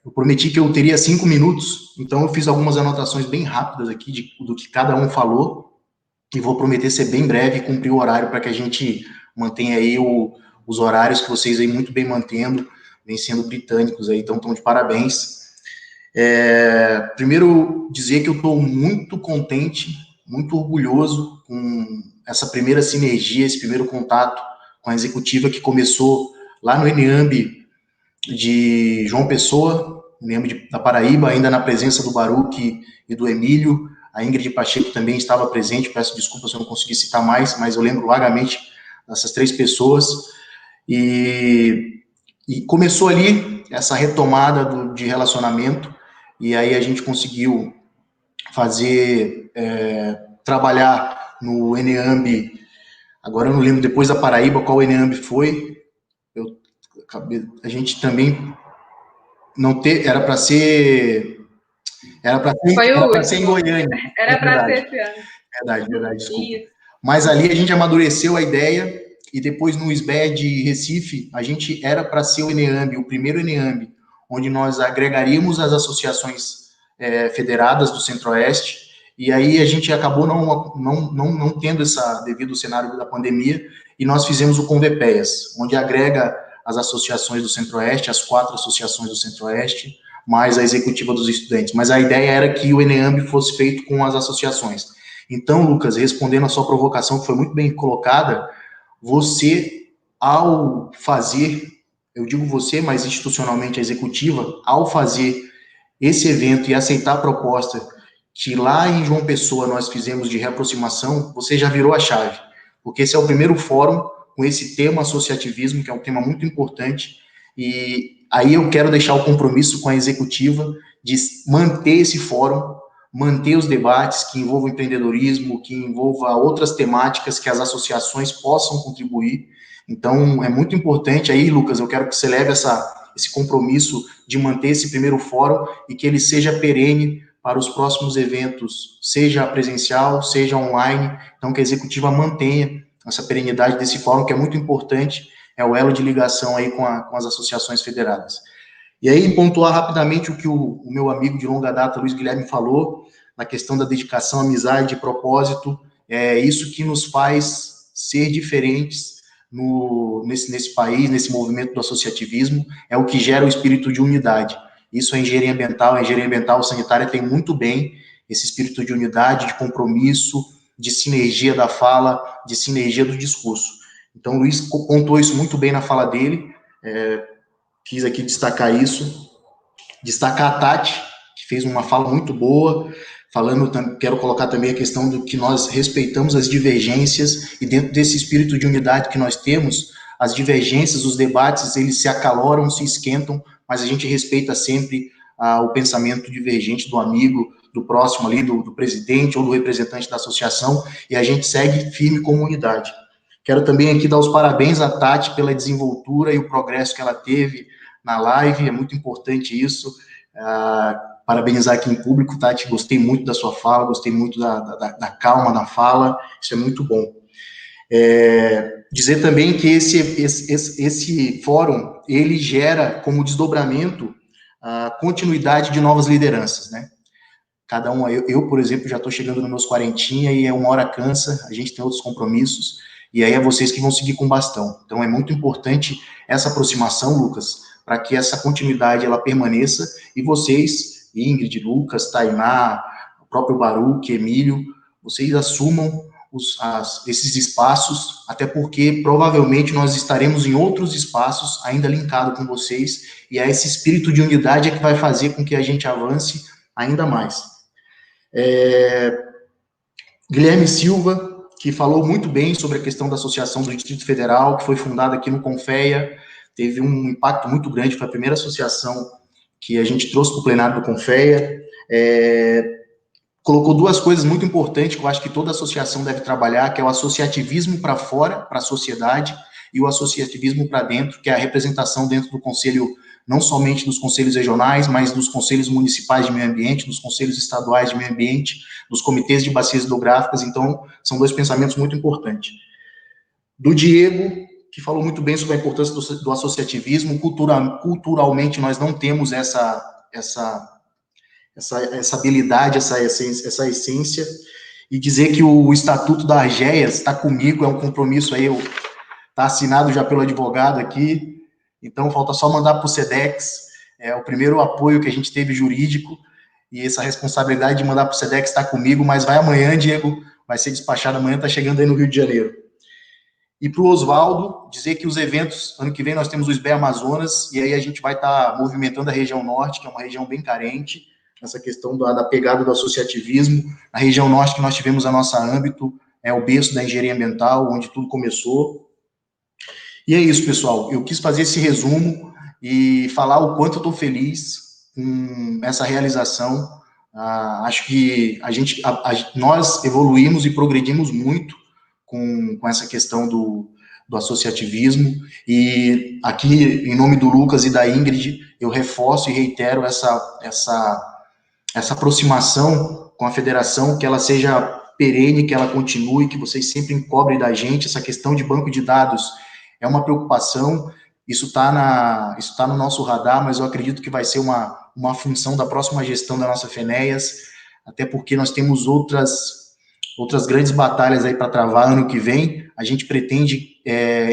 [SPEAKER 8] Eu prometi que eu teria 5 minutos, então eu fiz algumas anotações bem rápidas aqui do que cada um falou, e vou prometer ser bem breve e cumprir o horário para que a gente mantenha aí os horários que vocês aí muito bem mantendo, vem sendo britânicos aí, então estão de parabéns. Primeiro, dizer que eu estou muito contente, muito orgulhoso com essa primeira sinergia, esse primeiro contato com a executiva que começou lá no ENEAMB de João Pessoa, ENEAMB da Paraíba, ainda na presença do Baruch e do Emílio. A Ingrid Pacheco também estava presente, peço desculpas se eu não consegui citar mais, mas eu lembro vagamente dessas 3 pessoas. E começou ali essa retomada de relacionamento, e aí a gente conseguiu trabalhar no ENEAMB, agora eu não lembro, depois da Paraíba, qual ENEAMB foi, a gente também não era para ser em Goiânia.
[SPEAKER 1] Era para ser esse ano.
[SPEAKER 8] Verdade, desculpa. Isso. Mas ali a gente amadureceu a ideia, e depois no SBE de Recife, a gente era para ser o ENEAMB, o primeiro ENEAMB, onde nós agregaríamos as associações federadas do Centro-Oeste, e aí a gente acabou não tendo devido ao cenário da pandemia, e nós fizemos o Convepeias, onde agrega as associações do Centro-Oeste, as 4 associações do Centro-Oeste, mais a executiva dos estudantes. Mas a ideia era que o ENEAMB fosse feito com as associações. Então, Lucas, respondendo a sua provocação, que foi muito bem colocada, você, ao fazer, eu digo você, mas institucionalmente a executiva, ao fazer esse evento e aceitar a proposta que lá em João Pessoa nós fizemos de reaproximação, você já virou a chave, porque esse é o primeiro fórum com esse tema associativismo, que é um tema muito importante, e aí eu quero deixar o compromisso com a executiva de manter esse fórum, manter os debates que envolvam empreendedorismo, que envolva outras temáticas que as associações possam contribuir. Então, é muito importante aí, Lucas, eu quero que você leve esse compromisso de manter esse primeiro fórum e que ele seja perene para os próximos eventos, seja presencial, seja online, então que a executiva mantenha essa perenidade desse fórum, que é muito importante, é o elo de ligação aí com as associações federadas. E aí, pontuar rapidamente o que o meu amigo de longa data, Luiz Guilherme, falou, na questão da dedicação, amizade e propósito, é isso que nos faz ser diferentes nesse país, nesse movimento do associativismo, é o que gera o espírito de unidade. Isso a engenharia ambiental sanitária tem muito bem esse espírito de unidade, de compromisso, de sinergia da fala, de sinergia do discurso. Então, o Luiz pontuou isso muito bem na fala dele, quis aqui destacar isso, destacar a Tati, que fez uma fala muito boa, quero colocar também a questão do que nós respeitamos as divergências, e dentro desse espírito de unidade que nós temos, as divergências, os debates, eles se acaloram, se esquentam, mas a gente respeita sempre o pensamento divergente do amigo, do próximo ali, do presidente ou do representante da associação, e a gente segue firme como unidade. Quero também aqui dar os parabéns à Tati pela desenvoltura e o progresso que ela teve na live, é muito importante isso, parabenizar aqui em público, Tati, gostei muito da sua fala, gostei muito da calma na fala, isso é muito bom. Dizer também que esse fórum, ele gera como desdobramento a continuidade de novas lideranças, né? Cada um, eu, por exemplo, já estou chegando nos meus 40 e uma hora cansa, a gente tem outros compromissos, e aí é vocês que vão seguir com o bastão. Então é muito importante essa aproximação, Lucas, para que essa continuidade ela permaneça, e vocês, Ingrid, Lucas, Tainá, o próprio Baruch, Emílio, vocês assumam esses espaços, até porque provavelmente nós estaremos em outros espaços ainda linkado com vocês, e é esse espírito de unidade que vai fazer com que a gente avance ainda mais. Guilherme Silva, que falou muito bem sobre a questão da Associação do Distrito Federal, que foi fundada aqui no Confeia, teve um impacto muito grande, foi a primeira associação que a gente trouxe para o plenário do Confeia, colocou 2 coisas muito importantes que eu acho que toda associação deve trabalhar, que é o associativismo para fora, para a sociedade, e o associativismo para dentro, que é a representação dentro do conselho, não somente dos conselhos regionais, mas dos conselhos municipais de meio ambiente, dos conselhos estaduais de meio ambiente, dos comitês de bacias hidrográficas. Então, são 2 pensamentos muito importantes. Do Diego, que falou muito bem sobre a importância do associativismo. Culturalmente, nós não temos essa habilidade, essa essência, e dizer que o Estatuto da AGEAS está comigo, é um compromisso aí, está assinado já pelo advogado aqui, então falta só mandar para o SEDEX, é o primeiro apoio que a gente teve jurídico, e essa responsabilidade de mandar para o SEDEX está comigo, mas vai amanhã, Diego, vai ser despachado amanhã, está chegando aí no Rio de Janeiro. E para o Oswaldo, dizer que os eventos, ano que vem nós temos o SBE Amazonas, e aí a gente vai estar movimentando a região norte, que é uma região bem carente, essa questão da pegada do associativismo. A região norte que nós tivemos a nossa âmbito, é o berço da engenharia ambiental, onde tudo começou. E é isso, pessoal. Eu quis fazer esse resumo e falar o quanto eu estou feliz com essa realização. Acho que nós evoluímos e progredimos muito com essa questão do associativismo, e aqui, em nome do Lucas e da Ingrid, eu reforço e reitero essa aproximação com a federação, que ela seja perene, que ela continue, que vocês sempre cobrem da gente. Essa questão de banco de dados é uma preocupação, isso está no nosso radar, mas eu acredito que vai ser uma função da próxima gestão da nossa FENEAS, até porque nós temos outras grandes batalhas aí para travar ano que vem. A gente pretende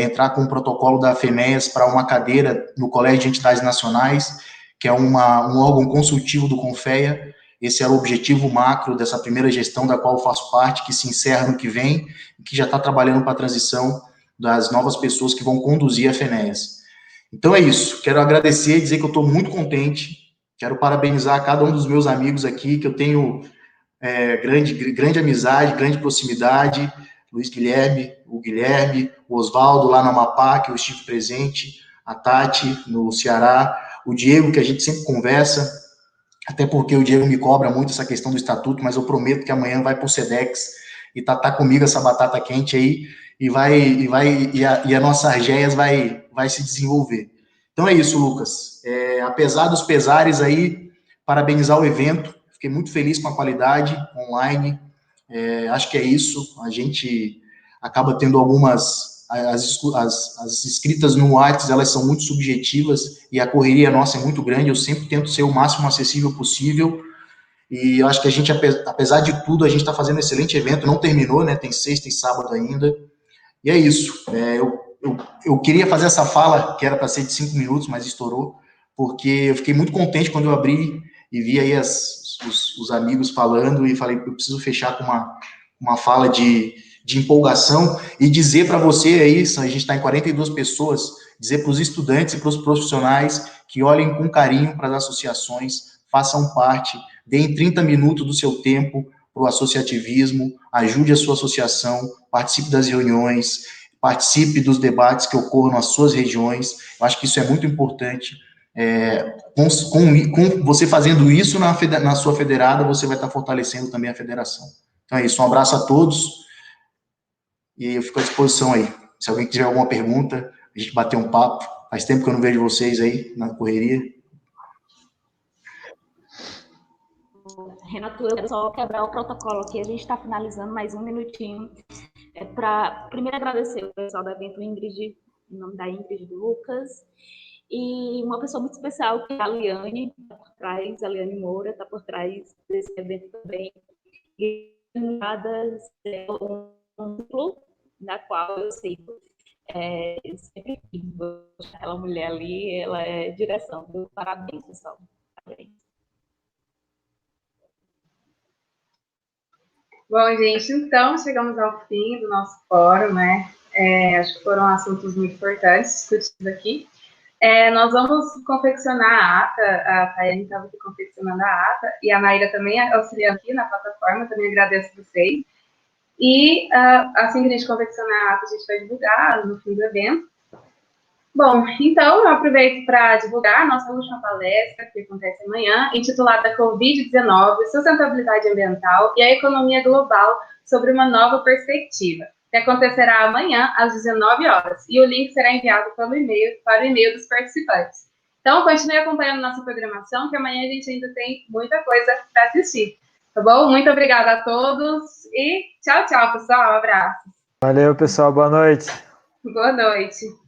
[SPEAKER 8] entrar com o protocolo da FEMEAS para uma cadeira no Colégio de Entidades Nacionais, que é um órgão consultivo do CONFEA. Esse era o objetivo macro dessa primeira gestão, da qual eu faço parte, que se encerra no que vem, e que já está trabalhando para a transição das novas pessoas que vão conduzir a FENEAS. Então é isso, quero agradecer e dizer que eu estou muito contente, quero parabenizar cada um dos meus amigos aqui, que eu tenho grande amizade, grande proximidade, Luiz Guilherme, o Oswaldo lá no Amapá, que eu estive presente, a Tati no Ceará, o Diego, que a gente sempre conversa, até porque o Diego me cobra muito essa questão do estatuto, mas eu prometo que amanhã vai para o SEDEX e tá comigo essa batata quente aí, e a nossa AGEAS vai se desenvolver. Então é isso, Lucas. Apesar dos pesares aí, parabenizar o evento, fiquei muito feliz com a qualidade online, acho que é isso, a gente acaba tendo as escritas no WhatsApp, elas são muito subjetivas, e a correria nossa é muito grande, eu sempre tento ser o máximo acessível possível, e eu acho que a gente, apesar de tudo, a gente está fazendo um excelente evento, não terminou, né, tem sexta e sábado ainda, e é isso. Eu queria fazer essa fala, que era para ser de 5 minutos, mas estourou, porque eu fiquei muito contente quando eu abri e vi aí os amigos falando, e falei, eu preciso fechar com uma fala de empolgação, e dizer para você aí, a gente está em 42 pessoas, dizer para os estudantes e para os profissionais que olhem com carinho para as associações, façam parte, deem 30 minutos do seu tempo para o associativismo, ajude a sua associação, participe das reuniões, participe dos debates que ocorram nas suas regiões. Eu acho que isso é muito importante. Com você fazendo isso na sua federada, você vai estar fortalecendo também a federação. Então é isso, um abraço a todos, e eu fico à disposição aí. Se alguém tiver alguma pergunta, a gente bater um papo. Faz tempo que eu não vejo vocês aí na correria.
[SPEAKER 3] Renato, eu quero só quebrar o protocolo aqui, a gente está finalizando mais um minutinho. Para primeiro agradecer o pessoal do evento Ingrid, em nome da Ingrid e do Lucas, e uma pessoa muito especial, que é a Liane, está por trás, a Liane Moura, está por trás desse evento também. E um ciclo na qual eu sigo. Sempre aquela mulher ali, ela é direção. Parabéns, pessoal. Parabéns.
[SPEAKER 1] Bom, gente, então chegamos ao fim do nosso fórum, né? Acho que foram assuntos muito importantes discutidos aqui. Nós vamos confeccionar a ata, a Tayane estava aqui confeccionando a ata, e a Maíra também auxiliando aqui na plataforma, também agradeço a vocês. E assim que a gente confeccionar a ata, a gente vai divulgar no fim do evento. Bom, então eu aproveito para divulgar a nossa última palestra, que acontece amanhã, intitulada Covid-19, Sustentabilidade Ambiental e a Economia Global sobre uma Nova Perspectiva, que acontecerá amanhã às 19 horas, e o link será enviado para o e-mail dos participantes. Então, continue acompanhando nossa programação, que amanhã a gente ainda tem muita coisa para assistir. Tá bom? Muito obrigada a todos e tchau, tchau, pessoal. Um abraço.
[SPEAKER 2] Valeu, pessoal. Boa noite.
[SPEAKER 1] Boa noite.